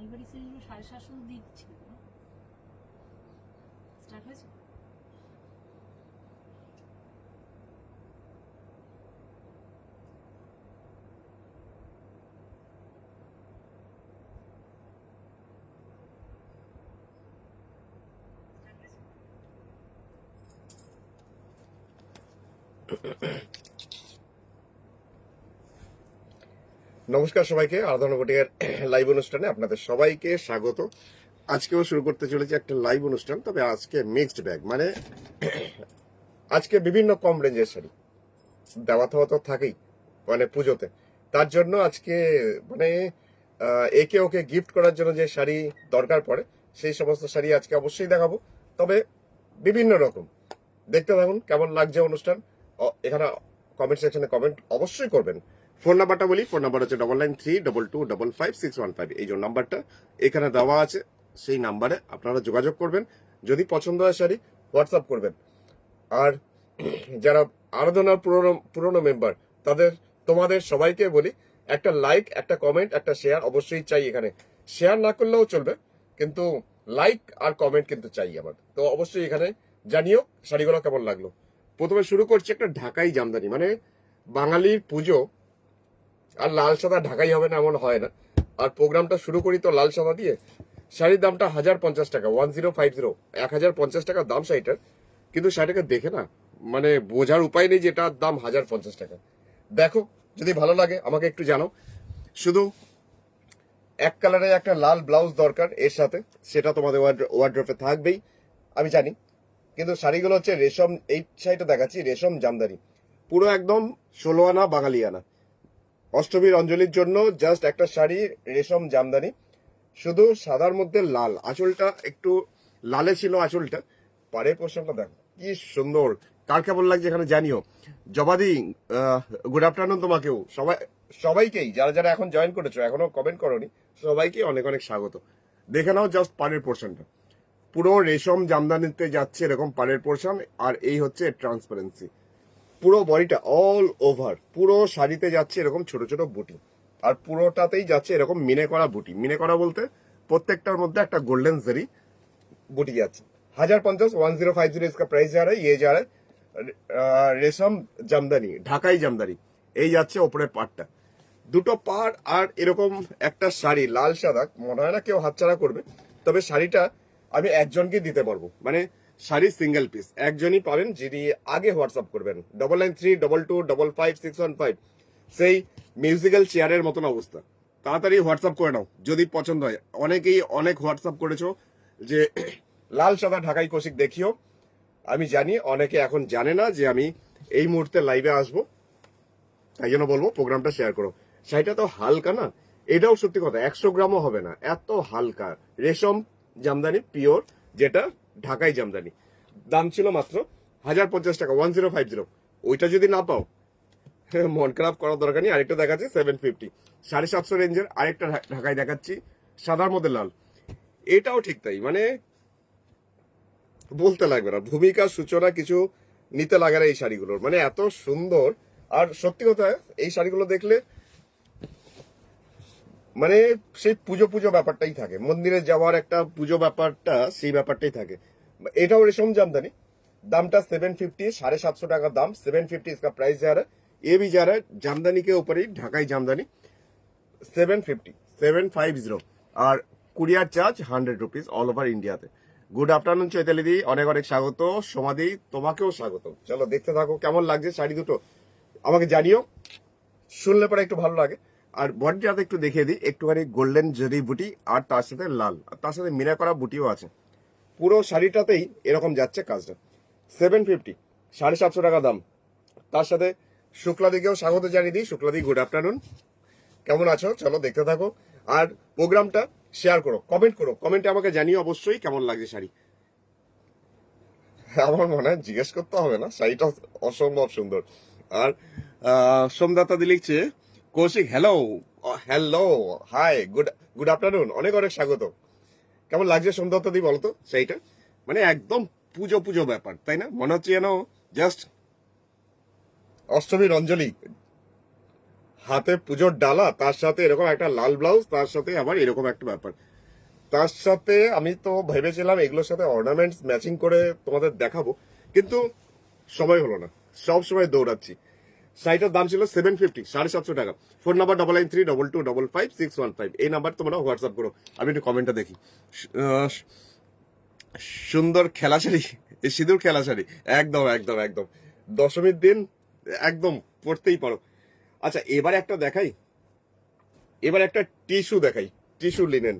মালবাড়ি সিরিজগুলো 750 দিচ্ছিল না, স্টার্ট হয়েছে। নমস্কার সবাইকে, আরাধনা বটিকার লাইভ অনুষ্ঠানে আপনাদের সবাইকে স্বাগত। আজকেও শুরু করতে চলেছে একটা লাইভ অনুষ্ঠান, তবে আজকে মিক্সড ব্যাগ, মানে আজকে বিভিন্ন কম রেঞ্জের শাড়ি দেওয়া থাওয়া তো থাকেই, মানে পুজোতে। তার জন্য আজকে মানে একে ওকে গিফট করার জন্য যে শাড়ি দরকার পড়ে সেই সমস্ত শাড়ি আজকে অবশ্যই দেখাবো, তবে বিভিন্ন রকম। দেখতে থাকুন কেমন লাগছে অনুষ্ঠান। এখানে কমেন্ট সেকশনে কমেন্ট অবশ্যই করবেন। ফোন নাম্বারটা বলি, ফোন নাম্বার হচ্ছে 9932255615। এই যে নাম্বারটা এখানে দেওয়া আছে, সেই নাম্বারে আপনারা যোগাযোগ করবেন। যদি পছন্দ হয় শাড়ি হোয়াটসঅ্যাপ করবেন। আর যারা আরাধনার পুরনো মেম্বার তোমাদের সবাইকে বলি, একটা লাইক, একটা কমেন্ট, একটা শেয়ার অবশ্যই চাই। এখানে শেয়ার না করলেও চলবে, কিন্তু লাইক আর কমেন্ট কিন্তু চাই আমার। তো অবশ্যই এখানে জানিও শাড়িগুলো কেমন লাগলো। প্রথমে শুরু করছি একটা ঢাকাই জামদানি, মানে বাঙালির পুজো আর লাল সাদা ঢাকাই হবে না এমন হয় না। আর প্রোগ্রামটা শুরু করি তো লাল সাদা দিয়ে। শাড়ির দামটা 1050 টাকা, 1050, 1050 টাকা দাম শাড়িটার। কিন্তু শাড়িটাকে দেখে না মানে বোঝার উপায় নেই যে এটার দাম 1050 টাকা। দেখো, যদি ভালো লাগে আমাকে একটু জানো। শুধু এক কালারের একটা লাল ব্লাউজ দরকার এর সাথে, সেটা তোমাদের ওয়ার্ড্রপে থাকবেই আমি জানি। কিন্তু শাড়িগুলো হচ্ছে রেশম, এই শাড়িটা দেখাচ্ছি রেশম জামদানি, পুরো একদম 16 আনা বাঙালি আনা। অষ্টমীর অঞ্জলির জন্য জাস্ট একটা শাড়ি রেশম জামদানি, শুধু সাদার মধ্যে লাল। আঁচলটা একটু লালে ছিল আঁচলটা। পাড়ের পোর্শনটা দেখো কি সুন্দর, কার কেমন লাগছে এখানে জানিও। জবাদি গুড আফটারনুন তোমাকেও, সবাইকেই যারা যারা এখন জয়েন করেছো, এখনো কমেন্ট করোনি, সবাইকে অনেক অনেক স্বাগত। দেখে নাও জাস্ট পাড়ের পোর্শনটা, পুরো রেশম জামদানিতে যাচ্ছে এরকম পাড়ের পোর্শন। আর এই হচ্ছে ট্রান্সপারেন্সি, পুরো বডিটা অল ওভার, পুরো শাড়িতে যাচ্ছে এরকম ছোট ছোট বুটি। আর পুরোটাতেই যাচ্ছে এরকম মিনে করা বুটি। মিনে করা বলতে প্রত্যেকটার মধ্যে একটা গোল্ডেন জারি বুটি যাচ্ছে। 1050, 1050 इसका प्राइस जा रहा है। ये जा रहा है রেশম জামদানি, ঢাকাই জামদানি। এই যাচ্ছে ওপরের পাড়টা, দুটো পাড়। আর এরকম একটা শাড়ি লাল সাদা, মনে হয় না কেউ হাতছাড়া করবে। তবে শাড়িটা আমি একজনকে দিতে পারবো, মানে শাড়ি সিঙ্গেল পিস একজনই পাবেন যিনি আগে হোয়াটসঅ্যাপ করবেন। 9932255615, সেই মিউজিক্যাল চেয়ারের মতন অবস্থা। তাড়াতাড়ি হোয়াটসঅ্যাপ করে নাও যদি পছন্দ হয়। অনেকেই অনেক হোয়াটসঅ্যাপ করেছো যে লাল সাদা ঢাকাই কৌশিক দেখিও। আমি জানি অনেকে এখন জানে না যে আমি এই মুহূর্তে লাইভে আসবো, তাই জন্য বলবো প্রোগ্রামটা শেয়ার করো। শাড়িটা তো হালকা না, এটাও সত্যি কথা, 100 গ্রামও হবে না, এত হালকা। রেশম জামদানি পিওর, যেটা ঢাকাই জামদানি। দাম ছিল মাত্র 1050 টাকা, 1050। ওইটা যদি না পাও মন খারাপ করার দরকার নেই। আরেকটা দেখাচ্ছি 750, 750 রেঞ্জের আরেকটা ঢাকাই দেখাচ্ছি, সাদার মধ্যে লাল। এটাও ঠিক তাই, মানে বলতে লাগবে না, ভূমিকা সূচনা কিছু নিতে লাগে না এই শাড়িগুলোর, মানে এত সুন্দর। আর সত্যি কথা, এই শাড়িগুলো দেখলে মানে সেই পুজো পুজো ব্যাপারটাই থাকে, মন্দিরে যাওয়ার একটা পুজো ব্যাপারটা, সেই ব্যাপারটাই থাকে। এটাও রেশম জামদানি, दामटा 750, 750 টাকা দাম। 750 इसका प्राइस जा रहा है। ये भी जा रहा है जामदानी के ऊपर ही, ढाकाई जामदानी 750, 750। আর courier charge 100 rupees all over ইন্ডিয়াতে। গুড আফটারনুন চৈতালি দি, অনেক অনেক স্বাগত। সোমাদি, তোমাকেও স্বাগত। চলো দেখতে থাকো কেমন লাগছে শাড়ি দুটো, আমাকে জানিও। শুনলে পরে একটু ভালো লাগে। আর বডিটাতে একটু দেখিয়ে দিই, একটুখানি গোল্ডেন জরি বুটি, আর তার সাথে লাল, আর তার সাথে মিনা করা বুটিও আছে। পুরো শাড়িটাতেই এরকম যাচ্ছে কাজটা। 750, 750 টাকা দাম। তার সাথে শুক্লাদিকেও স্বাগত জানিয়ে দিই। শুক্লাদি গুড আফটারনুন, কেমন আছো? চলো দেখতে থাকো আর প্রোগ্রামটা শেয়ার করো, কমেন্ট করো। কমেন্টে আমাকে জানিও অবশ্যই কেমন লাগছে শাড়ি। আমার মনে হয় জিজ্ঞেস করতে হবে না, শাড়িটা অসম্ভব সুন্দর। আর সোমদত্তা লিখছে, Koushik hello, hello, hi, good afternoon, অনেক অনেক স্বাগত। কেমন লাগছে সোমদত্তা দি বলতো শাড়িটা? মানে একদম পুজো পুজো ব্যাপার, তাই না? মনে হচ্ছে যেন জাস্ট অষ্টমীর অঞ্জলি, হাতে পুজোর ডালা, তার সাথে এরকম একটা লাল ব্লাউজ, তার সাথে আবার এরকম একটা ব্যাপার। তার সাথে আমি তো ভেবেছিলাম এগুলোর সাথে অর্নামেন্টস ম্যাচিং করে তোমাদের দেখাবো, কিন্তু সময় হলো না, সব সময় দৌড়াচ্ছি। শাড়িটার দাম ছিল 750, 750 টাকা। ফোন নাম্বার 9932255615, এই নাম্বার তোমরা হোয়াটসঅ্যাপ করো। আমি একটু কমেন্টটা দেখি। আহ, সুন্দর খেলা শাড়ি, এই সিঁদুর খেলা শাড়ি, একদম একদম একদম দশমীর দিন একদম পড়তেই পারো। আচ্ছা, এবার একটা দেখাই, এবার একটা টিস্যু দেখাই, টিস্যু লিনেন।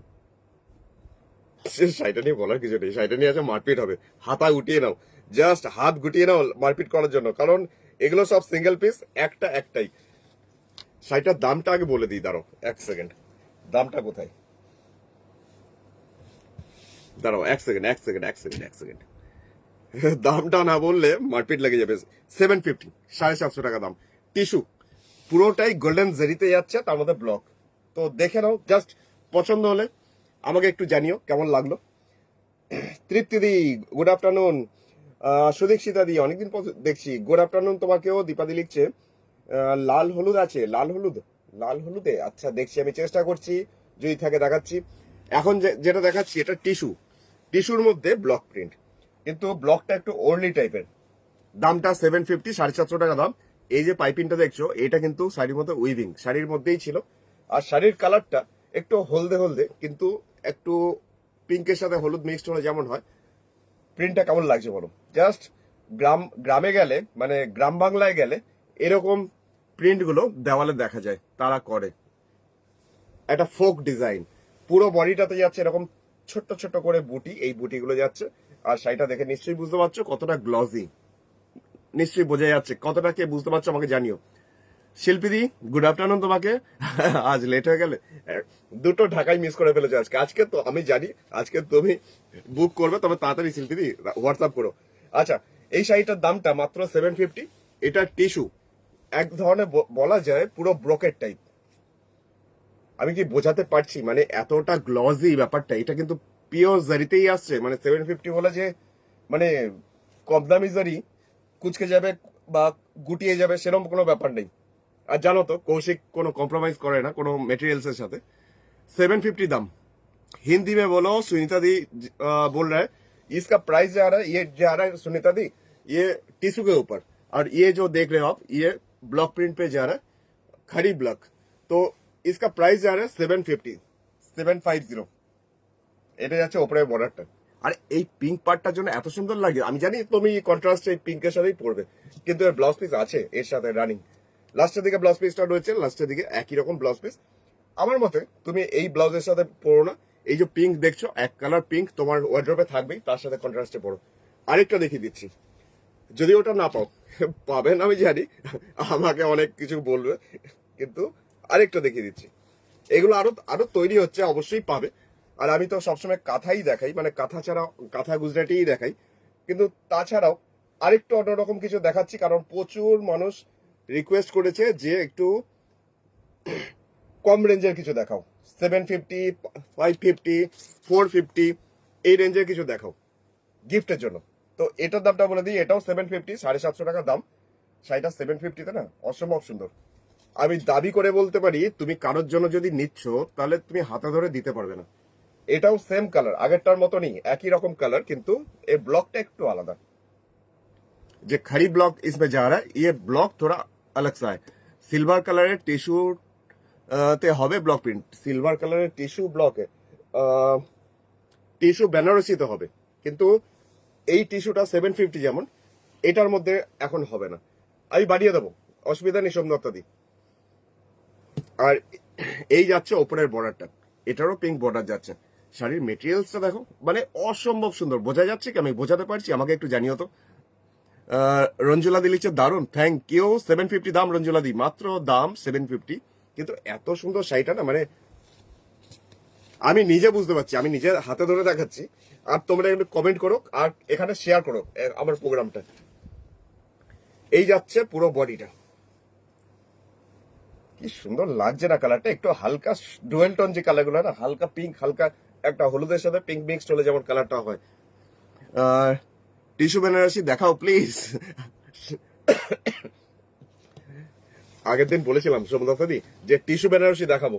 শাড়িটা নিয়ে বলার কিছু নেই, শাড়িটা নিয়ে আছে মারপিট হবে, হাতা উঠিয়ে নাও, জাস্ট হাত গুটিয়ে নাও মারপিট করার জন্য, কারণ এগুলো সব সিঙ্গেল পিস, একটাই। শাড়িটার দামটা আগে বলে দিই, দাঁড়াও এক সেকেন্ড, দামটা কোথায়, দাঁড়াও এক সেকেন্ড, দামটা না বললে মারপিট লেগে যাবে। 750, 750 টাকা দাম। টিস্যু পুরোটাই গোল্ডেন জেরিতে যাচ্ছে, তার মধ্যে ব্লক। তো দেখে নাও, জাস্ট পছন্দ হলে আমাকে একটু জানিও কেমন লাগলো। তৃপ্তি দি, গুড আফটারনুন। সুদীক্ষিতা দি, অনেকদিন পর দেখছি, গুড আফটারনুন তোমাকেও। দীপাদি লিখছে লাল হলুদ আছে, লাল হলুদে, আচ্ছা দেখছি, আমি চেষ্টা করছি, যদি থাকে দেখাচ্ছি। এখন যেটা দেখাচ্ছি এটা টিস্যুর মধ্যে ব্লক প্রিন্ট, কিন্তু ব্লকটা একটু ওর্লি টাইপের। দামটা 750, 750 টাকা দাম। এই যে পাইপিংটা দেখছো, এটা কিন্তু শাড়ির মধ্যে উইভিং, শাড়ির মধ্যেই ছিল। আর শাড়ির কালারটা একটু হলদে, কিন্তু একটু পিঙ্কের সাথে হলুদ মিক্সড হলে যেমন হয়। প্রিন্টটা কেমন লাগছে বলো? জাস্ট গ্রামে গেলে, মানে গ্রাম বাংলায় গেলে এরকম প্রিন্টগুলো দেওয়ালে দেখা যায়, তারা করে একটা ফোক ডিজাইন। পুরো বডিটাতে যাচ্ছে এরকম ছোট্ট ছোট্ট করে বুটি, এই বুটিগুলো যাচ্ছে। আর শাড়িটা দেখে নিশ্চয়ই বুঝতে পারছো কতটা গ্লসি, নিশ্চয়ই বোঝা যাচ্ছে। কতটা কে বুঝতে পারছো আমাকে জানিও। শিল্পীদি, গুড আফটারনুন তোমাকে। আজ লেট হয়ে গেলে, দুটো ঢাকায় মিস করে ফেলেছো আজকে তো আমি জানি আজকে তুমি বুক করবে, তবে তাড়াতাড়ি শিল্পীদি হোয়াটসঅ্যাপ করো। আচ্ছা, এই শাড়িটার দামটা মাত্র 750। এটা টিস্যু, এক ধরনের বলা যায় পুরো ব্রোকেট টাইপ। আমি কি বোঝাতে পারছি, মানে এতটা গ্লসি ব্যাপারটা। এটা কিন্তু পিওর জারিতেই আসছে, মানে 750 বলে যে মানে কম দামি জারি কুচকে যাবে বা গুটিয়ে যাবে সেরকম কোনো ব্যাপার নেই। আর জানো তো কৌশিক কোনো কম্প্রোমাইজ করে না কোনো মেটেরিয়ালস এর সাথে। 750 दाम। हिंदी में बोलो। सुनीता दी बोल रहा है इसका प्राइस जा रहा है, ये जा रहा है सुनीता दी, ये टिश्यू के ऊपर। और ये जो देख रहे हो आप, ये ब्लॉक प्रिंट पे जा रहा है, खड़ी ब्लॉक। तो इसका प्राइस जा रहा है 750, 750। এটা যাচ্ছে ওপরে বর্ডারটা। আর এই পিঙ্ক পার্টটার জন্য এত সুন্দর লাগে, আমি জানি তুমি কন্ট্রাস্ট এই পিঙ্কের সাথেই পড়বে, কিন্তু এর ব্লাউজ পিস আছে এর সাথে রানিং। লাস্টের দিকে ব্লাউজ পিসটা রয়েছে, লাস্টের দিকে একই রকম ব্লাউজ পিস। আমার মতে তুমি এই ব্লাউজের সাথে পরো না, এই যে পিঙ্ক দেখছো, এক কালার পিঙ্ক তোমার ওয়ার্ড্রোবে থাকবেই, তার সাথে কন্ট্রাস্টে পরো। আরেকটা দেখিয়ে দিচ্ছি, যদি ওটা না পাও, পাবেন আমি জানি, আমাকে অনেক কিছু বলবে, কিন্তু আরেকটা দেখিয়ে দিচ্ছি। এগুলো আরো আরো তৈরি হচ্ছে, অবশ্যই পাবে। আর আমি তো সবসময় কাঁথাই দেখাই, মানে কাঁথা ছাড়া কাঁথা গুজরাটিই দেখাই, কিন্তু তাছাড়াও আরেকটু অন্যরকম কিছু দেখাচ্ছি, কারণ প্রচুর মানুষ রিকোয়েস্ট করেছে যে একটু কম রেঞ্জের কিছু দেখাও, 750, 550, 450, এই রেঞ্জের কিছু দেখাও গিফটের জন্য। তো এটার দামটা বলে দিই, এটাও 750, 750 টাকা দাম। শাড়িটা 750 না, অসম্ভব সুন্দর। আমি দাবি করে বলতে পারি, তুমি কারোর জন্য যদি নিচ্ছ তাহলে তুমি হাতে ধরে দিতে পারবে না। এটাও সেম কালার, আগেরটার মতনই একই রকম কালার, কিন্তু এই ব্লকটা একটু আলাদা। যে खड़ी ब्लॉक इसमें जा रहा है, ये ब्लॉक थोड़ा अलग सा है। सिल्वर कलर टिश्यू তে হবে ব্লক প্রিন্ট, সিলভার কালারের টিস্যু ব্লকে টিস্যু বেনারসিতে হবে, কিন্তু এই টিস্যুটা 750 যেমন, এটার মধ্যে এখন হবে না। আমি বাড়িয়ে দেবো, অসুবিধা নেই সোমদত্তাদি। আর এই যাচ্ছে ওপরের বর্ডারটা, এটারও পিঙ্ক বর্ডার যাচ্ছে। শাড়ির মেটেরিয়ালসটা দেখো, মানে অসম্ভব সুন্দর। বোঝা যাচ্ছে কি আমি বোঝাতে পারছি? আমাকে একটু জানিও তো। রঞ্জুলা দি লিখছে দারুন, থ্যাংক ইউ। 750 দাম রঞ্জুলা দি, মাত্র দাম 750। কিন্তু এত সুন্দর শাড়িটা না, মানে আমি নিজে বুঝতে পারছি, আমি নিজে হাতে ধরে দেখাচ্ছি। আর তোমরা একটু কমেন্ট করো আর এখানে শেয়ার করো আমার প্রোগ্রামটা। এই যাচ্ছে পুরো বডিটা, কি সুন্দর লাগছে না কালারটা? একটু হালকা ডুয়েল টোন যে কালারগুলো না, হালকা পিঙ্ক, হালকা একটা হলুদের সাথে পিঙ্ক মিক্সড হলে যেমন কালারটা হয়। টিস্যু বেনারসি দেখাও প্লিজ। আগের দিন বলেছিলাম সোমদত্তাদি যে টিস্যু বেনারসি দেখাবো,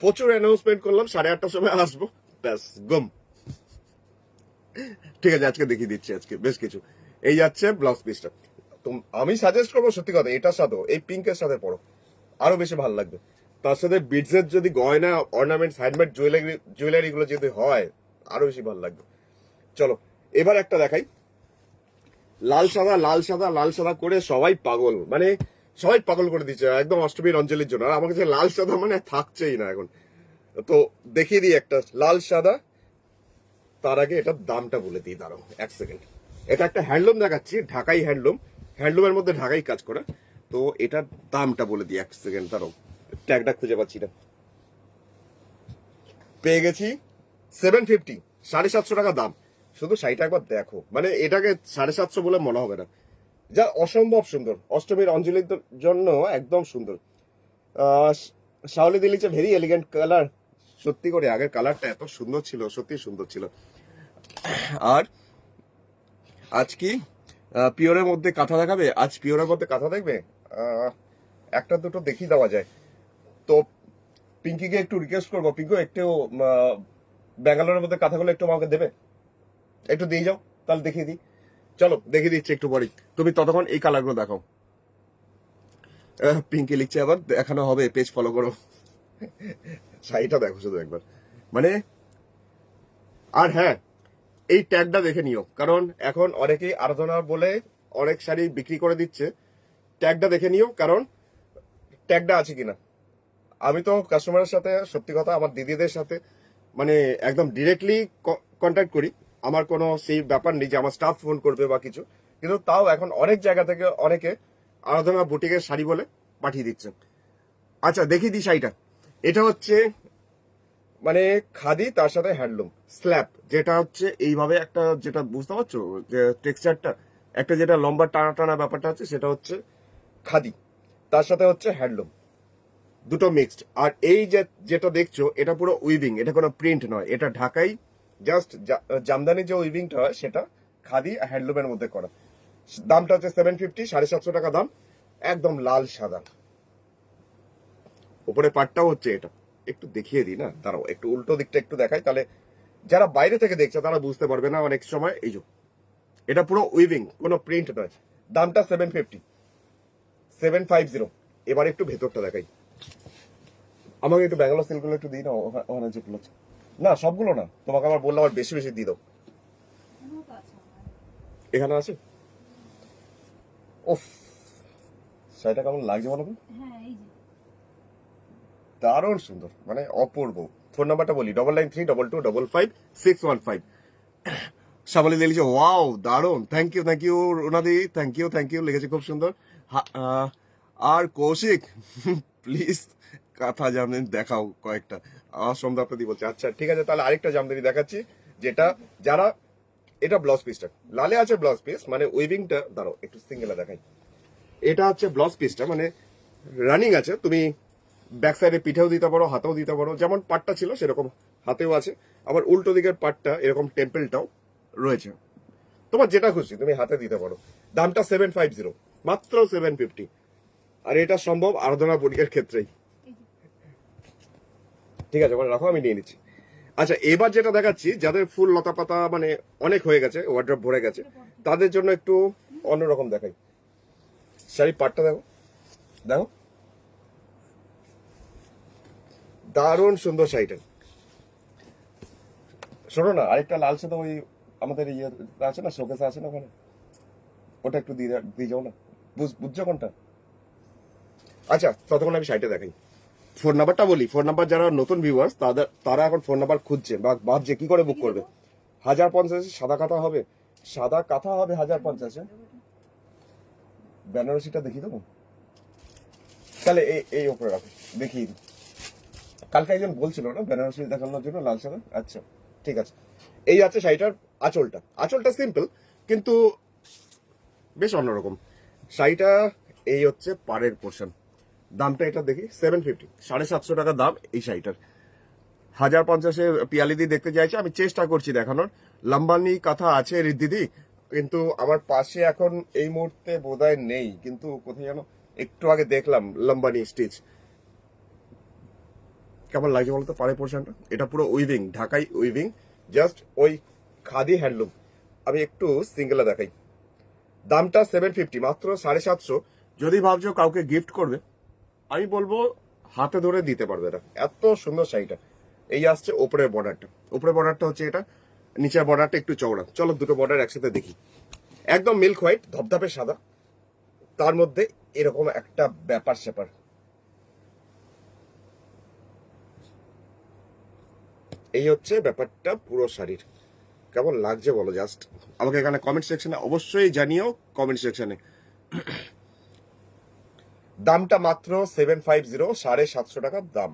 প্রচুর অ্যানাউন্সমেন্ট করলাম, 8:30টার সময় আসবো, ব্যাস গুম। ঠিক আছে, আজকে দেখিয়ে দিচ্ছি আজকে বেশ কিছু। এই যাচ্ছে ব্লাউজ পিসটা। আমি সাজেস্ট করবো সত্যি কথা, এটার সাথেও এই পিঙ্কের সাথে পরো, আরো বেশি ভালো লাগবে। তার সাথে বিটসের যদি গয়না, অর্নামেন্টস, হ্যান্ডমেড জুয়েলারি গুলো যদি হয় আরো বেশি ভালো লাগবে। চলো এবার একটা দেখাই, লাল সাদা লাল সাদা লাল সাদা করে সবাই পাগল, মানে সবাই পাগল করে দিচ্ছে একদম অষ্টমীর অঞ্জলির জন্য। আর আমার কাছে লাল সাদা মানে থাকছেই না এখন। তো দেখিয়ে দিই একটা লাল সাদা। তার আগে এটার দামটা বলে দিই, দাঁড়াও এক সেকেন্ড। এটা একটা হ্যান্ডলুম দেখাচ্ছি, ঢাকাই হ্যান্ডলুম, হ্যান্ডলুমের মধ্যে ঢাকাই কাজ করা। তো এটার দামটা বলে দিই এক সেকেন্ড, দাঁড়াও ট্যাগটা খুঁজে পাচ্ছি না। পেয়ে গেছি 750, 750 টাকা দাম। শুধু শাড়িটা একবার দেখো, মানে এটাকে 750 বলে মনে হবে না, যা অসম্ভব সুন্দর। অষ্টমীর অঞ্জলির জন্য একদম সুন্দর। শাওলি দিলিছে ভেরি এলিগেন্ট কালার। সত্যি করে আগের কালারটা এত সুন্দর ছিল, সত্যি সুন্দর ছিল। আর আজ কি পিওরের মধ্যে কাঁথা দেখাবে? আজ পিওরের মধ্যে কাঁথা দেখবে? একটা দুটো দেখিয়ে দেওয়া যায়। তো পিঙ্কিকে একটু রিকোয়েস্ট করবো, পিঙ্কু একটু ব্যাঙ্গালোরের মধ্যে কাঁথাগুলো একটু আমাকে দেবে, একটু দিয়ে যাও, তাহলে দেখিয়ে দিই। চলো দেখিয়ে দিচ্ছি একটু পরেই, তুমি ততক্ষণ এই কালারগুলো দেখাও। পিঙ্কি লিখছে আবার দেখানো হবে, পেজ ফলো করো। শাড়িটা দেখো শুধু একবার, মানে। আর হ্যাঁ, এই ট্যাগটা দেখে নিও, কারণ এখন অনেকেই আরাধনা বলে অনেক শাড়ি বিক্রি করে দিচ্ছে। ট্যাগটা দেখে নিও, কারণ ট্যাগটা আছে কিনা। আমি তো কাস্টমারের সাথে সত্যি কথা আমার দিদিদের সাথে মানে একদম ডিরেক্টলি কন্ট্যাক্ট করি। আমার কোনো সেই ব্যাপার নেই যে আমার স্টাফ ফোন করবে বা কিছু, কিন্তু তাও এখন অনেক জায়গা থেকে অনেকে আরাধনা বুটিকের শাড়ি বলে পাঠিয়ে দিচ্ছে। আচ্ছা দেখিয়ে দিই শাড়িটা। এটা হচ্ছে মানে খাদি, তার সাথে হ্যান্ডলুম স্ল্যাব, যেটা হচ্ছে এইভাবে একটা, যেটা বুঝতে পারছো যে টেক্সচারটা, একটা যেটা লম্বা টানা টানা ব্যাপারটা আছে সেটা হচ্ছে খাদি, তার সাথে হচ্ছে হ্যান্ডলুম, দুটো মিক্সড। আর এই যে যেটা দেখছো এটা পুরো উইভিং, এটা কোনো প্রিন্ট নয়, এটা ঢাকাই জাস্ট জামদানি যে উইভিংটা হয় সেটা খাদি হ্যান্ডলুমের মধ্যে করা। দামটা হচ্ছে 750, 750 টাকা দাম। একদম লাল সাদা, উপরে পাটটাও হচ্ছে এটা। একটু দেখিয়ে দিই না, দাঁড়াও একটু উল্টো দিকটা একটু দেখাই, তাহলে যারা বাইরে থেকে দেখছে তারা বুঝতে পারবে না অনেক সময়। এই যে এটা পুরো উইভিং, কোনো প্রিন্ট নয়। দামটা 750, 750। এবার একটু ভেতরটা দেখাই। আমাকে একটু ব্যাঙ্গালোর সিল্কগুলো একটু দিই না, ওখানে যেগুলো আছে। না সবগুলো না, তোমাকে আবার বললাম আর বেশি বেশি দিয়ে দাও। এখনো তো আছে আমার। এখানে আছে। ওফ, শাড়িটা কেমন লাগছে বলো তো? হ্যাঁ এই যে দারুণ সুন্দর, মানে অপূর্ব। ফোন নাম্বারটা বলি 9932225615। সাবলি লিখেছে ওয়াও দারুণ, থ্যাংক ইউ রুনাদি, থ্যাংক ইউ লিখেছে, খুব সুন্দর। আর কৌশিক প্লিজ কাঁথা জামদানি দেখাও কয়েকটা, আমার সন্ধ্যা আপনাদি বলছে। আচ্ছা ঠিক আছে, তাহলে আরেকটা জামদানি দেখাচ্ছি, যেটা যারা, এটা ব্লাউজ পিসটা লালে আছে, ব্লাউজ পিস মানে উইভিংটা, দাঁড়াও একটু সিঙ্গেলে দেখাই। এটা হচ্ছে ব্লাউজ পিসটা, মানে রানিং আছে, তুমি ব্যাক সাইডে পিঠেও দিতে পারো, হাতেও দিতে পারো, যেমন পাটটা ছিল সেরকম হাতেও আছে। আবার উল্টো দিকের পাটটা এরকম টেম্পেলটাও রয়েছে, তোমার যেটা খুশি তুমি হাতে দিতে পারো। দামটা 750, মাত্র 750। আর এটা সম্ভব আরাধনা বুটিকের ক্ষেত্রেই। ঠিক আছে, মানে রাখো, আমি নিয়ে নিচ্ছি। আচ্ছা এবার যেটা দেখাচ্ছি, যাদের ফুল লতা পাতা মানে অনেক হয়ে গেছে, ওয়ার্ড্রপ ভরে গেছে, তাদের জন্য একটু অন্যরকম দেখাই। শাড়ি পাটটা দেখো, দেখো দারুণ সুন্দর শাড়িটা। শোনো না, আরেকটা লাল সাদা ওই আমাদের ইয়ে আছে না, শোকেসে আছে না ওখানে, ওটা একটু দিয়ে যাও না, বুঝছো কোনটা? আচ্ছা ততক্ষণ আমি শাড়িটা দেখাই। ফোন নাম্বারটা বলি, ফোন নাম্বার যারা নতুন ভিউয়ার্স তারা এখন ফোন নাম্বার খুঁজছে বা ভাবছে কি করে বুক করবে। 1050 সাদা কাঁথা হবে, সাদা কাঁথা হবে 1050। বেনারসিটা দেখিয়ে দেবো, তাহলে এই ওপরে রাখো, দেখিয়ে দিই। কালকে একজন বলছিল না বেনারসি দেখানোর জন্য লাল সাদা। আচ্ছা ঠিক আছে, এই আছে শাড়িটার আঁচলটা সিম্পল কিন্তু বেশ অন্যরকম। শাড়িটা এই হচ্ছে পাড়ের পোর্শন। দামটা এটা দেখি 750, 750 টাকা দাম এই শাড়িটার। 1050-এ পিয়ালি দি দেখতে চাইছে, আমি চেষ্টা করছি দেখানোর। লম্বানি কাঁথা আছে রিদ্দিদি, কিন্তু আমার পাশে এখন এই মুহূর্তে বোধহয় নেই, কিন্তু কোথায় যেন একটু আগে দেখলাম লম্বানি স্টিচ। কেমন লাগছে বলতো পাড়ের পোর্শনটা? এটা পুরো উইভিং, ঢাকাই উইভিং, জাস্ট ওই খাদি হ্যান্ডলুম। আমি একটু সিঙ্গেলে দেখাই। দামটা 750, মাত্র 750। যদি ভাবছো কাউকে গিফট করবে, আমি বলবো হাতে ধরে দিতে পারবে। এটা এত সুন্দর শাড়িটা। এই আসছে ওপরের বর্ডারটা, উপরের বর্ডারটা হচ্ছে এটা, নিচের বর্ডারটা একটু চওড়া। চলো দুটো বর্ডার একসাথে দেখি। একদম মিল্ক হোয়াইট, ধপধপে সাদা, তার মধ্যে এরকম একটা ব্যাপার স্যাপার। এই হচ্ছে ব্যাপারটা পুরো শাড়ির। কেমন লাগছে বলো জাস্ট আমাকে এখানে কমেন্ট সেকশনে অবশ্যই জানিও, কমেন্ট সেকশনে। দামটা মাত্র 750, 750 টাকা দাম।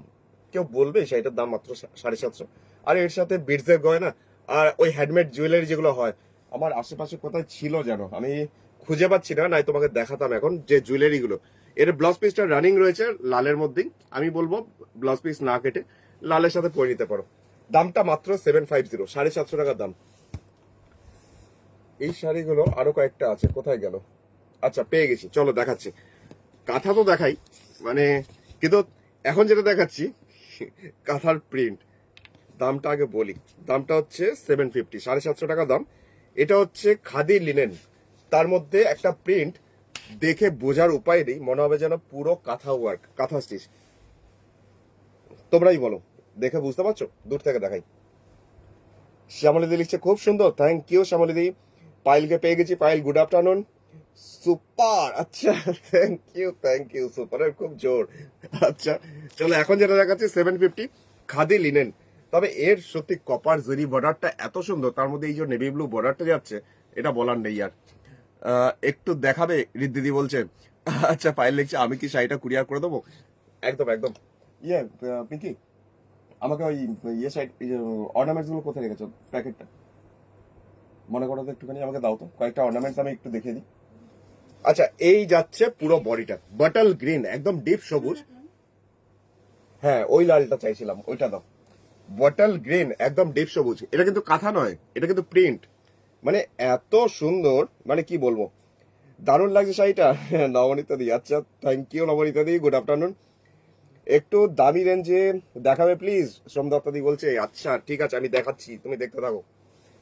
কেউ বলবে শাড়িটার দাম মাত্র 750? আর এর সাথে বিটসের গয়না আর ওই হ্যান্ডমেড জুয়েলারি যেগুলো হয়, আমার আশেপাশে কোথায় ছিল জানো, আমি খুঁজে পাচ্ছি না, নাই তোমাকে দেখাতাম এখন যে জুয়েলারি গুলো। এর ব্লাউজ পিসটা রানিং রয়েছে লালের মধ্যেই। আমি বলবো ব্লাউজ পিস না কেটে লালের সাথে পরে নিতে পারো। দামটা মাত্র 750, 750 টাকা দাম। এই শাড়িগুলো আরো কয়েকটা আছে, কোথায় গেল? আচ্ছা পেয়ে গেছি, চলো দেখাচ্ছি। কাঁথা তো দেখাই, মানে কিন্তু এখন যেটা দেখাচ্ছি কাঁথার প্রিন্ট। দামটা আগে বলি, দামটা হচ্ছে 750, 750 টাকা দাম। এটা হচ্ছে খাদি লিনেন, তার মধ্যে একটা প্রিন্ট দেখে বোঝার উপায় নেই, মনে হবে যেন পুরো কাঁথা ওয়ার্ক, কাঁথা স্টিচ। তোমরাই বলো, দেখে বুঝতে পারছো? দূর থেকে দেখাই। শ্যামলিদি লিখছে খুব সুন্দর, থ্যাংক ইউ শ্যামলিদি। পাইলকে পেয়ে গেছি, পাইল গুড আফটারনুন। সুপার, আচ্ছা থ্যাংক ইউ, সুপারের খুব জোর। আচ্ছা চলো এখন যেটা দেখাচ্ছি 750 খাদি লিনেন। তবে এর সত্যি কপার জরি বর্ডারটা এত সুন্দর, তার মধ্যে এই যে নেভি ব্লু বর্ডারটা যাচ্ছে, এটা বলার নেই আর। একটু দেখাবে রিদ্দিদি বলছে। আচ্ছা পাইল লিখছে আমি কি শাড়িটা কুরিয়ার করে দেবো? একদম একদম। ইয়ে পিঙ্কি, আমাকে ওই ইয়ে সাইড অর্নামেন্টস গুলো কোথায় রেখেছো প্যাকেটটা? মনে করো তো একটুখানি আমাকে দাও তো, কয়েকটা অর্নামেন্টস আমি একটু দেখিয়ে দিই। আচ্ছা এই যাচ্ছে পুরো বডিটা বাটল গ্রিন, একদম ডিপ সবুজ। হ্যাঁ ওই লালটা চাইছিলাম, ওইটা দাও। বটল গ্রিন একদম ডিপ সবুজ। এটা কিন্তু কাঁথা নয়, এটা কিন্তু প্রিন্ট। মানে এত সুন্দর, মানে কি বলবো, দারুণ লাগছে শাড়িটা। নবনীতা দি, আচ্ছা thank you Nabanita di, good afternoon. একটু দামি রেঞ্জে দেখাবে প্লিজ, সোমদত্তা দি বলছে। আচ্ছা ঠিক আছে আমি দেখাচ্ছি, তুমি দেখতে থাকো।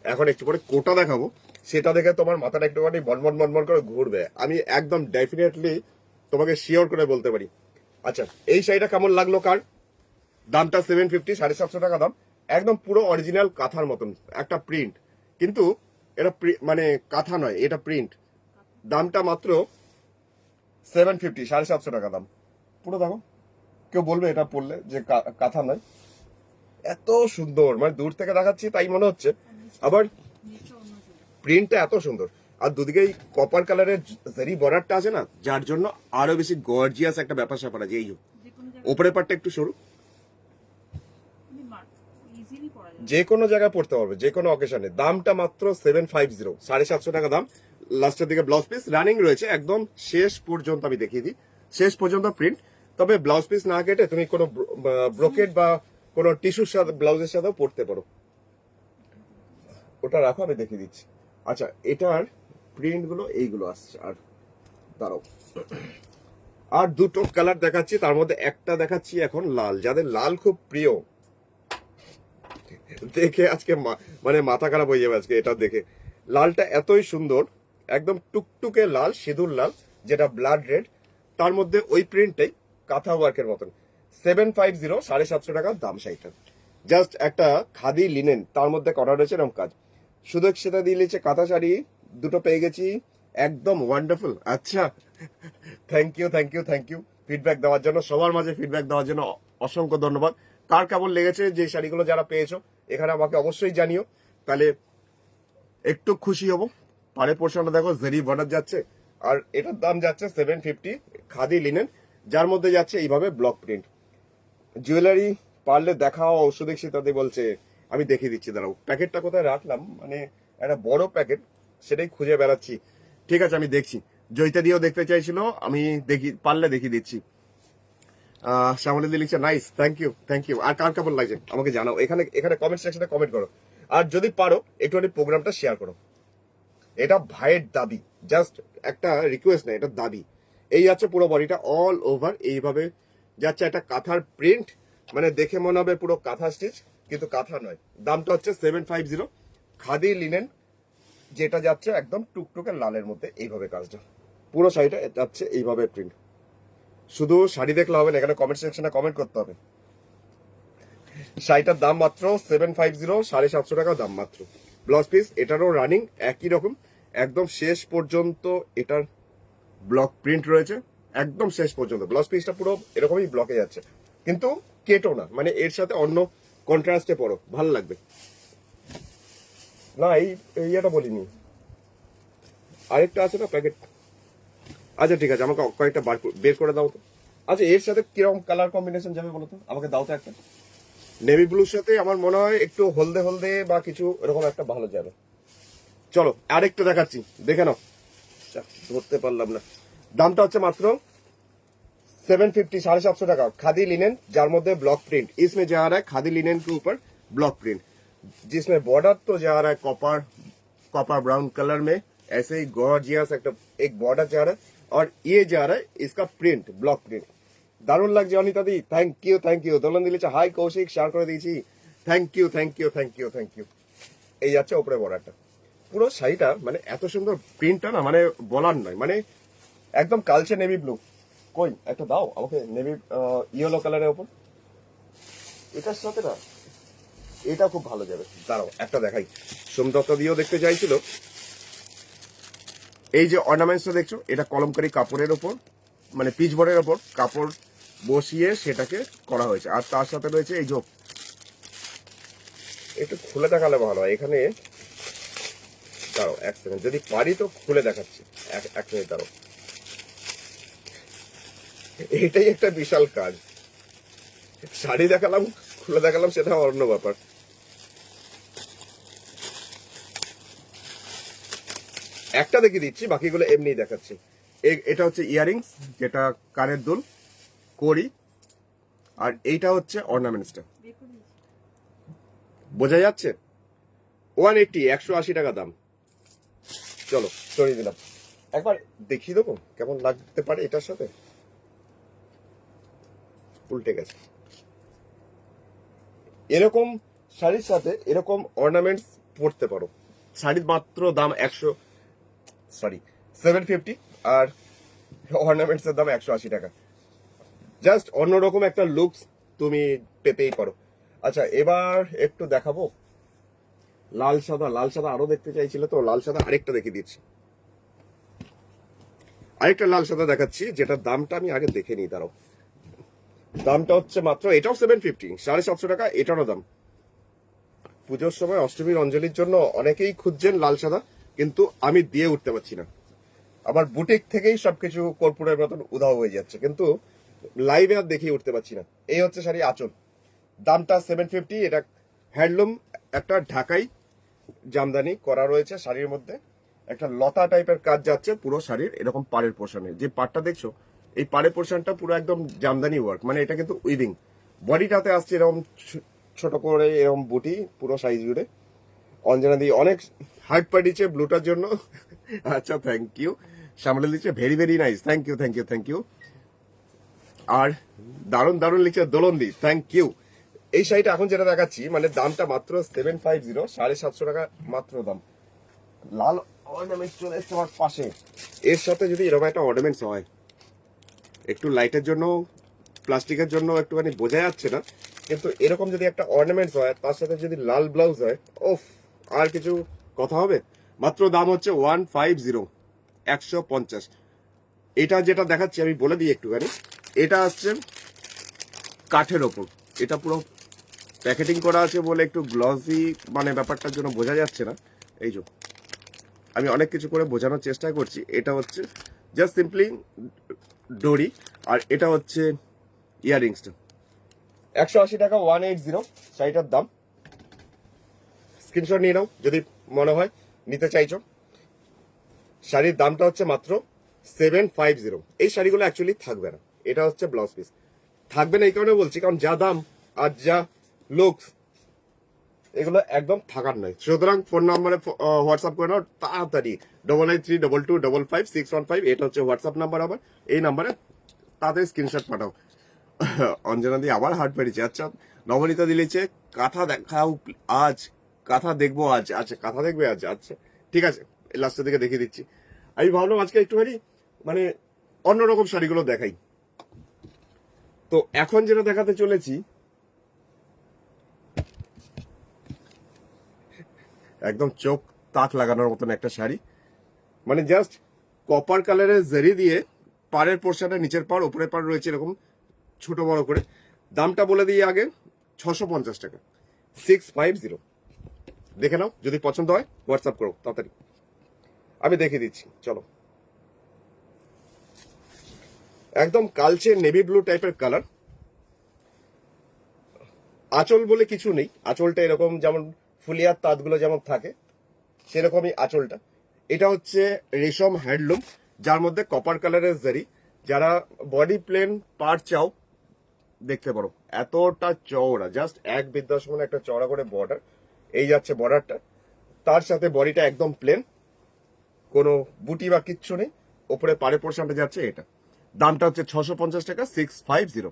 এখন একটু পরে কোটা দেখাবো, সেটা দেখে তোমার মাথাটা একটুখানি বনবন বনবন করে ঘুরবে। আমি একদম ডেফিনেটলি তোমাকে শিওর করে বলতে পারি। আচ্ছা এই শাড়িটা কেমন লাগলো কার? দামটা 750, 750 টাকা দাম। একদম পুরো অরিজিনাল কাঁথার মতন একটা প্রিন্ট, কিন্তু এটা মানে কাঁথা নয়, এটা প্রিন্ট। দামটা মাত্র 750, 750 টাকা দাম। পুরো দেখো, কেউ বলবে এটা পরলে যে কাঁথা নয়। এত সুন্দর, মানে দূর থেকে দেখাচ্ছি তাই মনে হচ্ছে, আবার প্রিন্টটা এত সুন্দর। আর দুদিকে এই কপার কালারের জেরি বর্ডারটা আছে না, যার জন্য আরো বেশি গর্জিয়াস একটা ব্যাপার স্যাপার আছে। এই উপরের পার্টটা একটু সরু, যে কোনো জায়গায় পড়তে পারবে, যে কোনো অকেশনে। দামটা মাত্র 750, 750 টাকা দাম। লাস্টের দিকে ব্লাউজ পিস রানিং রয়েছে একদম শেষ পর্যন্ত, আমি দেখিয়ে দিই শেষ পর্যন্ত প্রিন্ট। তবে ব্লাউজ পিস না কেটে তুমি কোনো ব্রোকেট বা কোনো টিস্যুর সাথে ব্লাউজের সাথেও পরতে পারো। ওটা রাখো আমি দেখিয়ে দিচ্ছি। আচ্ছা এটার প্রিন্ট গুলো এইগুলো আসছে। আর দাঁড়াও, আর দুটো কালার দেখাচ্ছি, তার মধ্যে একটা দেখাচ্ছি এখন লাল। যাদের লাল খুব প্রিয়, দেখে আজকে মানে মাথা খারাপ হয়ে যাবে আজকে এটা দেখে। লালটা এতই সুন্দর, একদম টুকটুকে লাল, সিঁদুর লাল, যেটা ব্লাড রেড, তার মধ্যে ওই প্রিন্টটাই কাঁথা ওয়ার্কের মতন। 750, 750 টাকা দাম শাড়িটা। জাস্ট একটা খাদি লিনেন, তার মধ্যে করা রয়েছে এরকম কাজ। শুধু সেটা দিয়ে লিখছে কাঁথা শাড়ি দুটো পেয়ে গেছি, একদম ওয়ান্ডারফুল। আচ্ছা thank you thank you thank you feedback দেওয়ার জন্য, সবার মাঝে ফিডব্যাক দেওয়ার জন্য অসংখ্য ধন্যবাদ। কার কেমন লেগেছে যে শাড়িগুলো যারা পেয়েছো এখানে আমাকে অবশ্যই জানিও, তাহলে একটু খুশি হব। পাড়ে পোর্শনটা দেখো জেরি বর্ডার যাচ্ছে, আর এটার দাম যাচ্ছে 750 খাদি লিনেন, যার মধ্যে যাচ্ছে এইভাবে ব্লক প্রিন্ট। জুয়েলারি পারলে দেখাও, ঔষধি সীতাদি বলছে। আমি দেখিয়ে দিচ্ছি, দাঁড়াও প্যাকেটটা কোথায় রাখলাম, মানে একটা বড় প্যাকেট, সেটাই খুঁজে বেড়াচ্ছি। ঠিক আছে আমি দেখছি। জয়িতা দিয়েও দেখতে চাইছিল, আমি দেখি পারলে দেখিয়ে দিচ্ছি। শ্যামলিদি লিখছে nice, thank you thank you. আর কার কেমন লাগছে আমাকে জানাও, এখানে এখানে কমেন্ট সেকশনে কমেন্ট করো। আর যদি পারো একটুখানি প্রোগ্রামটা শেয়ার করো। এটা ভাইয়ের দাবি, জাস্ট একটা রিকোয়েস্ট না, এটা দাবি। এই যাচ্ছে পুরো বডিটা অল ওভার এইভাবে যাচ্ছে একটা কাঁথার প্রিন্ট, মানে দেখে মনে হবে পুরো কাঁথা স্টিচ, কিন্তু কাঁথা নয়। দামটা হচ্ছে 750। খাদি লিনেন, যেটা যাচ্ছে একদম টুকটুকে লালের মধ্যে। এইভাবে কাজটা পুরো শাড়িটা যাচ্ছে এইভাবে প্রিন্ট। শুধু শাড়ি দেখলে হবে না, এখানে কমেন্ট সেকশনে কমেন্ট করতে হবে। শাড়িটার দাম মাত্র 750, 750 টাকা দাম মাত্র। ব্লাউজ পিস এটারও রানিং একই রকম, একদম শেষ পর্যন্ত এটার ব্লক প্রিন্ট রয়েছে, একদম শেষ পর্যন্ত। ব্লাউজ পিসটা পুরো এরকমই ব্লকে যাচ্ছে, কিন্তু কেটো না, মানে এর সাথে অন্য কন্ট্রাস্টে পরো, ভালো লাগবে। না এই ইয়েটা বলিনি, আরেকটা আছে না প্যাকেট। আচ্ছা ঠিক আছে, আমাকে কয়েকটা বের করে দাও তো। আচ্ছা এর সাথে কিরকম কালার কম্বিনেশন যাবে বলো তো, আমাকে দাও তো একটা। নেভি ব্লুর সাথে আমার মনে হয় একটু হলদে হলদে বা কিছু এরকম একটা ভালো যাবে। চলো আরেকটা দেখাচ্ছি, দেখে নাও। ধরতে পারলাম না। দামটা হচ্ছে মাত্র 750, 750 টাকা। खादी लिनन, जार मध्य ब्लॉक प्रिंट। इसमें जा रहा है खादी लिनन के ऊपर ब्लॉक प्रिंट, जिसमें बॉर्डर तो जा रहा है कॉपर ब्राउन कलर में, ऐसे ही गॉर्जियस एक बॉर्डर जा रहा है, और ये जा रहा है इसका प्रिंट, ब्लॉक प्रिंट। দারুণ লাগছে অনিতা দি, থ্যাংক ইউ। দোলন দিলেছে হাই কৌশিক, শেয়ার করে দিয়েছি, থ্যাংক ইউ। এই যাচ্ছে উপরে বর্ডারটা। পুরো শাড়িটা মানে এত সুন্দর প্রিন্টটা না, মানে বলার নয়, মানে একদম কালচে নেভি ব্লু। কই একটা দাও আমাকে, নেভি ইয়েলো কালারের উপর। এটার সাথে না এটা খুব ভালো যাবে। দাঁড়াও একটা দেখাই, সোমদত্তা দিয়েও দেখতে চাইছিল। এই যে অর্নামেন্টসটা দেখছো, এটা কলমকারী কাপড়ের ওপর, মানে পিচবোর্ডের ওপর কাপড় বসিয়ে সেটাকে করা হয়েছে। আর তার সাথে রয়েছে এই যে, একটু খুলে দেখালে ভালো হয় এখানে। দাঁড়াও এক সেকেন্ড, যদি পারি তো খুলে দেখাচ্ছি। এক মিনিট দাঁড়াও, এটাই একটা বিশাল কাজ। শাড়ি দেখালাম, খুলে দেখালাম, সেটা অন্য ব্যাপার। একটা দেখিয়ে দিচ্ছি, বাকিগুলো এমনি দেখাচ্ছি। এটা হচ্ছে ইয়ারিংস, যেটা কানের দুল করি, আর এইটা হচ্ছে অর্নামেন্টসটা। বোঝা যাচ্ছে? 180, 180 টাকা দাম। চলো সরিয়ে দিলাম, একবার দেখিয়ে দেবো কেমন লাগতে পারে এটার সাথে। উল্টে গেছে। এরকম শাড়ির সাথে এরকম অর্নামেন্টস পরতে পারো। শাড়ির মাত্র দাম 750, আর অর্নামেন্টস এর দাম 180 টাকা। জাস্ট অন্যরকম একটা লুকস তুমি পেতেই পারো। আচ্ছা এবার একটু দেখাবো লাল সাদা আরো দেখতে চাইছিলে তো, লাল সাদা আরেকটা দেখিয়ে দিচ্ছি। আরেকটা লাল সাদা দেখাচ্ছি, যেটার দামটা আমি আগে দেখে নিই, দাঁড়াও। দামটা হচ্ছে মাত্র, এটাও 750, 750 টাকা এটারও দাম। পুজোর সময় অষ্টমীর অঞ্জলির জন্য অনেকেই খুঁজছেন লাল সাদা, কিন্তু আমি দিয়ে উঠতে পারছি না। আমার বুটিক থেকেই সবকিছু কর্পূরের মতন উধাও হয়ে যাচ্ছে, কিন্তু লাইভে আর দেখিয়ে উঠতে পারছি না। এই হচ্ছে শাড়ি আঁচল, দামটা 750। এটা হ্যান্ডলুম, একটা ঢাকাই জামদানি করা রয়েছে শাড়ির মধ্যে, একটা লতা টাইপের কাজ যাচ্ছে পুরো শাড়ির। এরকম পাড়ের পোর্শনে যে পাড়টা দেখছো, এই পাড়ের পোর্শনটা পুরো একদম জামদানি ওয়ার্ক, মানে এটা কিন্তু উইভিং। বডিটাতে আসছে এরকম ছোট করে এরকম বুটি পুরো সাইজ জুড়ে। অঞ্জনা দি অনেক হার্ট পাঠিয়েছে ব্লুটার জন্য। আচ্ছা থ্যাংক ইউ। সামলে দিচ্ছে ভেরি নাইস, থ্যাংক ইউ। আর দারুণ লিখছে দোলন দি, থ্যাংক ইউ। এই শাড়িটা এখন যেটা দেখাচ্ছি, মানে দামটা মাত্র 750, 750 টাকা মাত্র দাম। লাল অর্নামেন্টস চলে এসছে আমার পাশে। এর সাথে যদি এরকম একটা অর্নামেন্টস হয়, একটু লাইটের জন্য, প্লাস্টিকের জন্য একটুখানি বোঝা যাচ্ছে না, কিন্তু এরকম যদি একটা অর্নামেন্টস হয়, তার সাথে যদি লাল ব্লাউজ হয়, ওফ, আর কিছু কথা হবে। মাত্র দাম হচ্ছে 150, 150। এটা যেটা দেখাচ্ছি আমি বলে দিই একটুখানি, এটা আসছে কাঠের ওপর, এটা পুরো প্যাকেটিং করা আছে বলে একটু গ্লসি, মানে ব্যাপারটার জন্য বোঝা যাচ্ছে না। এই যে আমি অনেক কিছু করে বোঝানোর চেষ্টা করছি। এটা হচ্ছে জাস্ট সিম্পলি ডোরি, আর এটা হচ্ছে ইয়ারিংসটা। 180 টাকা, 180 শাড়িটার দাম। স্ক্রিনশট নিয়ে নাও যদি মনে হয় নিতে চাইছো। শাড়ির দামটা হচ্ছে মাত্র 750। এই শাড়িগুলো অ্যাকচুয়ালি থাকবে না, এটা হচ্ছে ব্লাউজ পিস। থাকবে না এই কারণে বলছি, কারণ যা দাম আর যা লুকস, এগুলো একদম থাকার নয়। সুতরাং ফোন নাম্বারে হোয়াটসঅ্যাপ করে নাও তাড়াতাড়ি, 9932255615। এটা হচ্ছে হোয়াটসঅ্যাপ নাম্বার আমার। এই নাম্বারে তাড়াতাড়ি স্ক্রিনশট পাঠাও। অঞ্জনা দি আবার হার্ট পেরেছে। আচ্ছা, নবনীতা দিলেছে কাঁথা দেখাও আজ, কাঁথা দেখবো আজ। আচ্ছা, কাঁথা দেখবে আজ? আচ্ছা ঠিক আছে, লাস্টের দিকে দেখিয়ে দিচ্ছি। আমি ভাবলাম আজকে একটুখানি মানে অন্যরকম শাড়িগুলো দেখাই। তো এখন যেটা দেখাতে চলেছি একদম চোখ তাক লাগানোর মতন একটা শাড়ি, মানে জাস্ট কপার কালারের জারি দিয়ে পাড়ের পোর্শনে নিচের পাড় উপরের পাড় রয়েছে এরকম ছোট বড় করে। দামটা বলে দিই আগে, 650 টাকা, 650। দেখে নাও, যদি পছন্দ হয় হোয়াটসঅ্যাপ করো তাড়াতাড়ি, আমি দেখিয়ে দিচ্ছি। চলো, একদম কালচে নেভি ব্লু টাইপের কালার। আঁচল বলে কিছু নেই, আঁচলটা এরকম যেমন ফুলিয়ার তাঁতগুলো যেমন থাকে সেরকমই আঁচলটা। এটা হচ্ছে রেশম হ্যান্ডলুম, যার মধ্যে কপার কালারের জারি। যারা বডি প্লেন পার চাও দেখতে পারো, এতটা চওড়া, জাস্ট এক বিদ্যার সমান একটা চওড়া করে বর্ডার। এই যাচ্ছে বর্ডারটা, তার সাথে বডিটা একদম প্লেন, কোনো বুটি বা কিচ্ছু নেই। ওপরে পাড়ে পোর্শনটা যাচ্ছে এটা। দামটা হচ্ছে 650 টাকা, 650।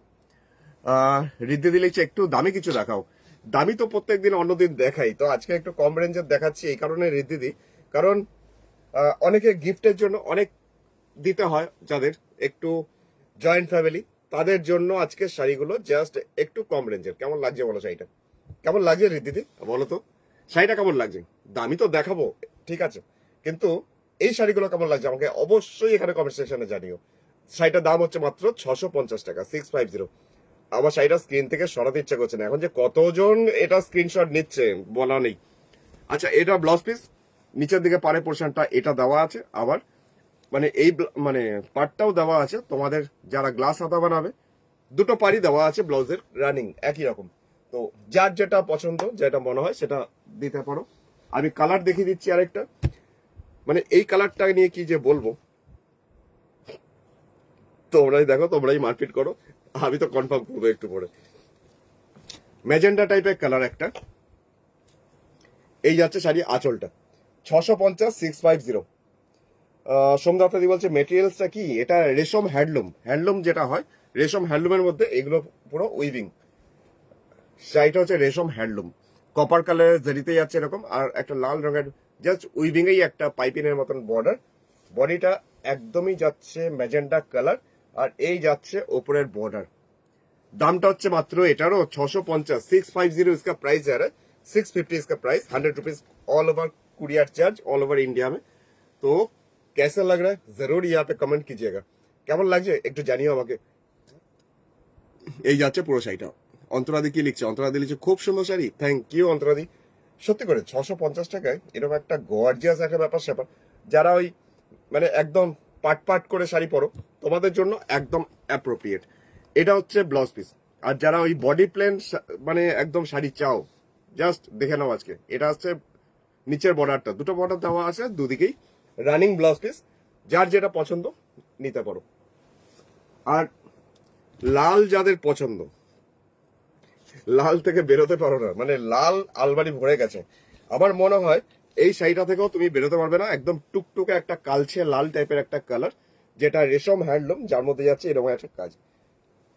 রিদ্ধি দিলেছে একটু দামি কিছু দেখাও। দামি তো প্রত্যেকদিন অন্যদিন দেখাই, তো আজকে একটু কম রেঞ্জের দেখাচ্ছি। এই কারণে রিদ্ধি দিই, কারণ অনেকে গিফটের জন্য অনেক দিতে হয়, যাদের একটু জয়েন্ট ফ্যামিলি তাদের জন্য আজকে শাড়িগুলো জাস্ট একটু কম রেঞ্জের। কেমন লাগছে বলো শাড়িটা? কেমন লাগছে রিদ্দিদি বলো তো, শাড়িটা কেমন লাগছে? দামি তো দেখাবো ঠিক আছে, কিন্তু এই শাড়িগুলো কেমন লাগছে আমাকে অবশ্যই এখানে কমেন্ট সেকশনে জানিও। শাড়িটার দাম হচ্ছে মাত্র 650 টাকা, 650। আমার শাড়িটা স্ক্রিন থেকে সরাতে ইচ্ছা করছে না, এখন যে কতজন এটা স্ক্রিনশট নিচ্ছে বলা নেই। আচ্ছা, এটা ব্লাউজ পিস, নিচের দিকে পাড়ে পোর্শনটা এটা দেওয়া আছে, আবার মানে এই মানে পার্টটাও দেওয়া আছে। তোমাদের যারা গ্লাস হাতা বানাবে দুটো পাড়ি দেওয়া আছে ব্লাউজের, রানিং একই রকম। তো যার যেটা পছন্দ, যেটা মনে হয় সেটা দিতে পারো। আমি কালার দেখিয়ে দিচ্ছি আরেকটা, মানে এই কালারটা নিয়ে কি যে বলবো, তোমরাই দেখো, তোমরাই মারপিট করো, আমি তো কনফার্ম করবো একটু পরে। ম্যাজেন্ডা টাইপের কালার একটা। এই যাচ্ছে শাড়ি আঁচলটা, 650, 650। সোমদত্তাদি বলছে মেটেরিয়ালসটা কি? এটা রেশম হ্যান্ডলুম, হ্যান্ডলুম যেটা হয় রেশম হ্যান্ডলুমের মধ্যে এগুলো পুরো উইভিং। শাড়িটা হচ্ছে রেশম হ্যান্ডলুম, কপার কালারের জারিতে যাচ্ছে এরকম, আর একটা লাল রঙের জাস্ট উইভিং এই একটা পাইপিনের মতন বর্ডার। বডিটা একদমই যাচ্ছে ম্যাজেন্ডা কালার, আর এই যাচ্ছে ওপরের বর্ডার। दामটা হচ্ছে মাত্র এটারও 650, 650 इसका प्राइस है, 650 इसका price, 100 rupees all over courier charge all over India में। तो कैसा लग रहा है जरूर यहाँ पे कमेंट कीजिएगा, কেমন লাগছে একটু জানিও আমাকে। এই যাচ্ছে পুরো শাড়িটা। অন্তরাদি কি লিখছে? অন্তরাদি লিখছে খুব সুন্দর শাড়ি, থ্যাংক ইউ অন্তরাদি। সত্যি করে 650 টাকায় এরকম একটা গর্জিয়াস একটা ব্যাপার স্যাপার, যারা ওই মানে একদম পাট পাট করে শাড়ি পরো তোমাদের জন্য একদম অ্যাপ্রোপ্রিয়েট। এটা হচ্ছে ব্লাউজ পিস। আর যারা ওই বডি প্লেন মানে একদম শাড়ি চাও, জাস্ট দেখে নাও আজকে। এটা হচ্ছে নিচের বর্ডারটা, দুটো বর্ডার দেওয়া আছে দুদিকেই, রানিং ব্লাউজ পিস। যার যেটা পছন্দ নিতে পারো। আর লাল যাদের পছন্দ, লাল থেকে বেরোতে পারো না, মানে লাল আলমারি ভরে গেছে, আমার মনে হয় এই শাড়িটা থেকেও তুমি বেরোতে পারবে না। একদম টুকটুকে একটা কালচে লাল টাইপের একটা কালার, যেটা রেশম হ্যান্ডলুম, যার মধ্যে যাচ্ছে এরকম একটা কাজ।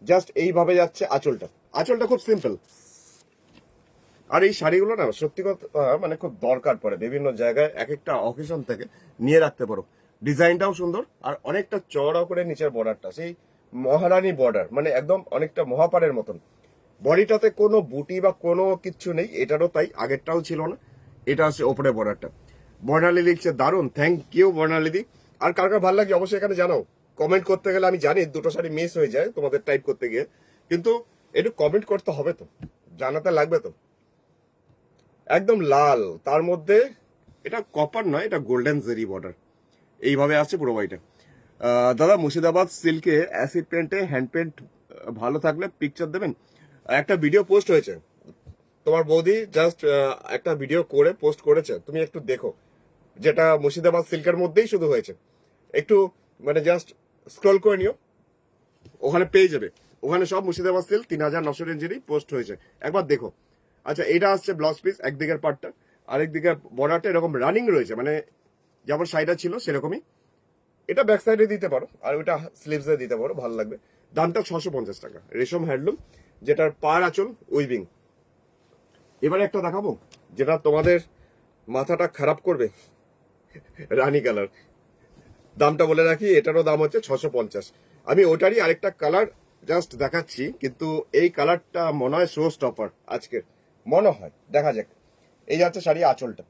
জাস্ট এইভাবে যাচ্ছে আঁচলটা, আঁচলটা খুব সিম্পল। আর এই শাড়িগুলো না সত্যি কথা মানে খুব দরকার পড়ে বিভিন্ন জায়গায়, এক একটা অকেশন থেকে নিয়ে রাখতে পারো। ডিজাইনটাও সুন্দর, আর অনেকটা চওড়া করে নিচের বর্ডারটা সেই মহারানী বর্ডার, মানে একদম অনেকটা মহাপাড়ের মতন। বডিটাতে কোনো বুটি বা কোনো কিচ্ছু নেই, এটারও তাই, আগেরটাও ছিল না। এটা হচ্ছে ওপরে বর্ডারটা। বর্ণালী লিখছে দারুণ, থ্যাংক ইউ বর্ণালীদি। আর কার কার ভালো লাগে অবশ্যই এখানে জানাও। কমেন্ট করতে গেলে আমি জানি দুটো শাড়ি মিস হয়ে যায় তোমাদের টাইপ করতে গিয়ে, কিন্তু একটু কমেন্ট করতে হবে তো, জানাতে লাগবে তো। একদম লাল, তার মধ্যে এটা কপার নয়, এটা গোল্ডেন জেরি বর্ডার। এইভাবে আসছে পুরো বাড়িটা। দাদা মুর্শিদাবাদ সিল্কে অ্যাসিড পেন্টে হ্যান্ড পেন্ট ভালো থাকলে পিকচার দেবেন। একটা ভিডিও পোস্ট হয়েছে, তোমার বৌদি জাস্ট একটা ভিডিও করে পোস্ট করেছে, তুমি একটু দেখো। যেটা মুর্শিদাবাদ সিল্কের মধ্যেই শুধু হয়েছে, একটু মানে জাস্ট স্ক্রল করে নিও, ওখানে পেয়ে যাবে। ওখানে সব মুর্শিদাবাদ সিল্ক 3900 রেঞ্জেরই পোস্ট হয়েছে, একবার দেখো। আচ্ছা, এটা আসছে ব্লাউজ পিস, একদিকের পার্টটা, আরেকদিকে বর্ডারটা এরকম রানিং রয়েছে, মানে যেমন শাড়িটা ছিল সেরকমই। এটা ব্যাক সাইডে দিতে পারো, আর ওইটা স্লিভসে দিতে পারো, ভালো লাগবে। দামটা 650 টাকা, রেশম হ্যান্ডলুম, যেটার পার আঁচল উইভিং। এবারে একটা দেখাবো যেটা তোমাদের মাথাটা খারাপ করবে, রানী কালার। দামটা বলে রাখি, এটারও দাম হচ্ছে 650। আমি ওটারই আরেকটা কালার জাস্ট দেখাচ্ছি, কিন্তু এই কালারটা মনে হয় শো স্টপার আজকের, মনে হয়, দেখা যাক। এই যাচ্ছে শাড়ি আঁচলটা,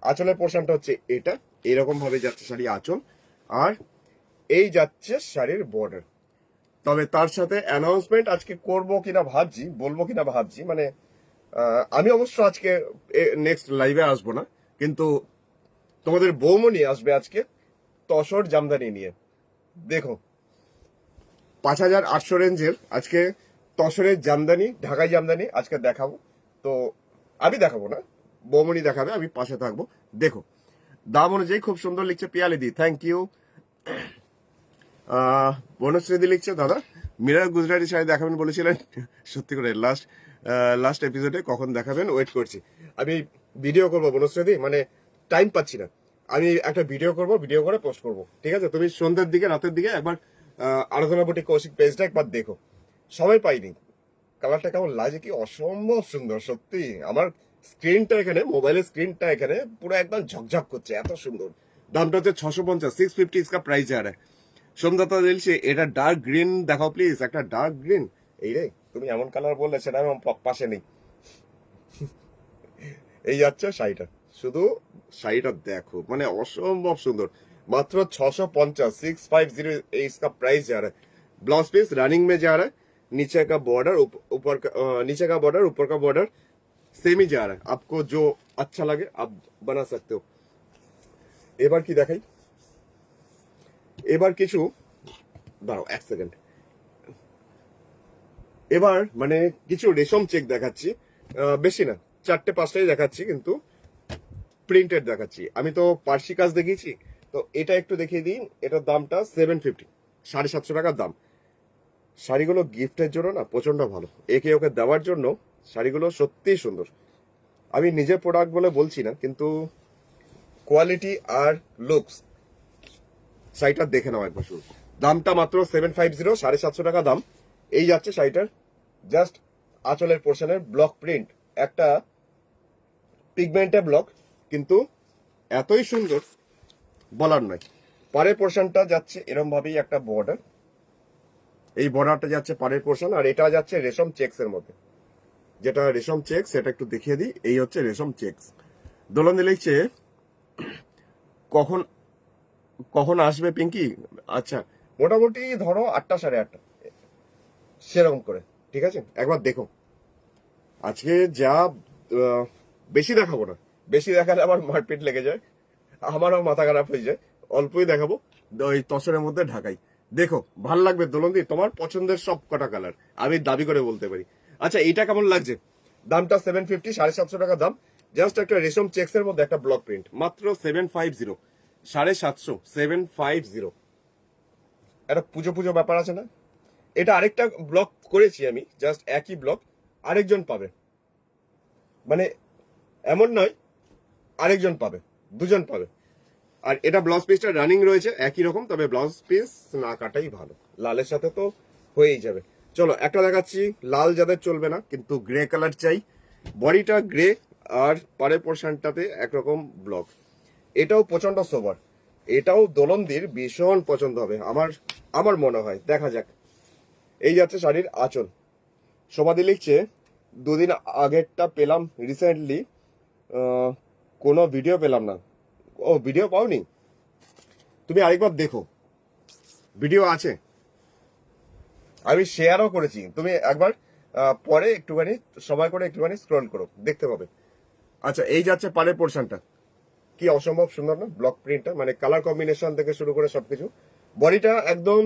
আঁচলের পোর্শনটা হচ্ছে এটা, এরকম ভাবে যাচ্ছে শাড়ি আঁচল, আর এই যাচ্ছে শাড়ির বর্ডার। তবে তার সাথে অ্যানাউন্সমেন্ট আজকে করবো কিনা ভাবছি, বলবো কিনা ভাবছি, মানে আমি অবশ্য আজকে নেক্সট লাইভে আসবো না, কিন্তু তোমাদের বৌমনি আসবে আজকে তসর জামদানি নিয়ে। দেখো 5800 রেঞ্জের আজকে তসরের জামদানি, ঢাকাই জামদানি আজকে দেখাবো। তো আমি দেখাবো না, বৌমনি দেখাবে, আমি পাশে থাকবো। দেখো দাম অনুযায়ী খুব সুন্দর লিখছে পিয়ালি দি, থ্যাংক ইউ। বনশ্রীদি লিখছে, দাদা মীরা গুজরাটি শাড়ি দেখাবেন বলেছিলেন, সত্যি করে লাস্ট এপিসোডে কখন দেখাবেন, ওয়েট করছি। আমি ভিডিও করবো বনশ্রীদি, মানে টাইম পাচ্ছি না। আমি একটা ভিডিও করব, ভিডিও করে পোস্ট করব, ঠিক আছে? তুমি সন্ধ্যের দিকে, রাতের দিকে একবার আরাধনা বুটিক কৌশিক পেজটা একবার দেখো। সবাই পাইনি, কালারটা কেমন লাগে, কি অসম্ভব সুন্দর সত্যি। আমার স্ক্রিনটা এখানে, মোবাইলের স্ক্রিনটা এখানে পুরো একদম ঝকঝক করছে, এত সুন্দর। দামটা হচ্ছে 650, 650 इसका प्राइस आ रहा है। সোমদত্তা দিলছে, এটা ডার্ক গ্রিন দেখাও প্লিজ, একটা ডার্ক গ্রিন। এই রে, তুমি এমন কালার বললে সেটা আমি পাশে নেই। এই যাচ্ছে শাড়িটা, শুধু শাড়িটা দেখো, মানে অসম্ভব সুন্দর। মাত্র 650, 650 इसका प्राइस जा रहा है। ब्लाउज पीस रनिंग में जा रहा है, नीचे का बॉर्डर ऊपर का, नीचे का बॉर्डर ऊपर का बॉर्डर सेम ही जा रहा है। आपको जो अच्छा लगे आप बना सकते हो। এবার কি দেখাই, এবার কিছু দাঁড়াও এক সেকেন্ড, এবার মানে কিছু রেশম চেক দেখাচ্ছি, বেশি না, 4-5টাই দেখাচ্ছি, কিন্তু প্রিন্টেড দেখাচ্ছি। আমি তো পার্সি কাজ দেখিয়েছি, তো এটা একটু দেখিয়ে দিই। এটার দামটা 750, 750 টাকার দাম। শাড়িগুলো গিফটের জন্য না প্রচন্ড ভালো, একে ওকে দেওয়ার জন্য শাড়িগুলো সত্যিই সুন্দর। আমি নিজের প্রোডাক্ট বলে বলছি না, কিন্তু কোয়ালিটি আর লুকস শাড়িটা দেখে নাও একবার শুরু। দামটা মাত্র 750, 750 টাকা দাম। এই যাচ্ছে শাড়িটার জাস্ট আঁচলের পোর্শনের ব্লক প্রিন্ট, একটা পিগমেন্টের ব্লক, কিন্তু এতই সুন্দর বলার নয়। পাড়ের পোর্শনটা যাচ্ছে এরম ভাবেই একটা বর্ডার, এই বর্ডারটা যাচ্ছে পাড়ের পোর্শন, আর এটা যাচ্ছে রেশম চেক্স এর মধ্যে। যেটা রেশম চেক্স সেটা একটু দেখিয়ে দিই, এই হচ্ছে রেশম চেক্স। দোলন লিখছে, কখন কখন আসবে পিঙ্কি? আচ্ছা, মোটামুটি ধরো 8টা 8:30 সেরকম করে, ঠিক আছে? একবার দেখো। আজকে যা বেশি দেখাবো না, বেশি দেখালে আমার মারপিট লেগে যায়, আমারও মাথা খারাপ হয়ে যায়। অল্পই দেখাবো, ওই তসরের মধ্যে ঢাকাই। দেখো ভাল লাগবে দোলন্দি, তোমার পছন্দের সব কটা কালার আমি দাবি করে বলতে পারি। আচ্ছা এইটা কেমন লাগছে? দামটা 750, 750 টাকা দাম। জাস্ট একটা রেশম চেক্স এর মধ্যে একটা ব্লক প্রিন্ট, মাত্র 750, 750, 750। একটা পুজো পুজো ব্যাপার আছে না? এটা আরেকটা ব্লক করেছি আমি, জাস্ট একই ব্লক আরেকজন পাবে, মানে এমন নয়, আরেকজন পাবে, দুজন পাবে। আর এটা ব্লাউজ পিসটা রানিং রয়েছে একই রকম, তবে ব্লাউজ পিস না কাটাই ভালো, লালের সাথে তো হয়েই যাবে। চলো একটা দেখাচ্ছি, লাল যাদের চলবে না, কিন্তু গ্রে কালার চাই। বডিটা গ্রে, আর পাড়ের পোর্শনটাতে একরকম ব্লক। এটাও প্রচন্ড সোবার, এটাও দোলনদির ভীষণ পছন্দ হবে আমার মনে হয়, দেখা যাক। এই যাচ্ছে শাড়ির আঁচল। সমাধি লিখছে, দুদিন আগেরটা পেলাম রিসেন্টলি, কোনো ভিডিও পেলাম না। ও ভিডিও পাওনি? তুমি আরেকবার দেখো, ভিডিও আছে, আমি শেয়ারও করেছি। তুমি একবার পরে একটুখানি সময় করে একটুখানি স্ক্রল করো, দেখতে পাবে। আচ্ছা এই যাচ্ছে পাড়ের পোর্শনটা, কি অসম্ভব সুন্দর না ব্লক প্রিন্টটা, মানে কালার কম্বিনেশন থেকে শুরু করে সবকিছু। বডিটা একদম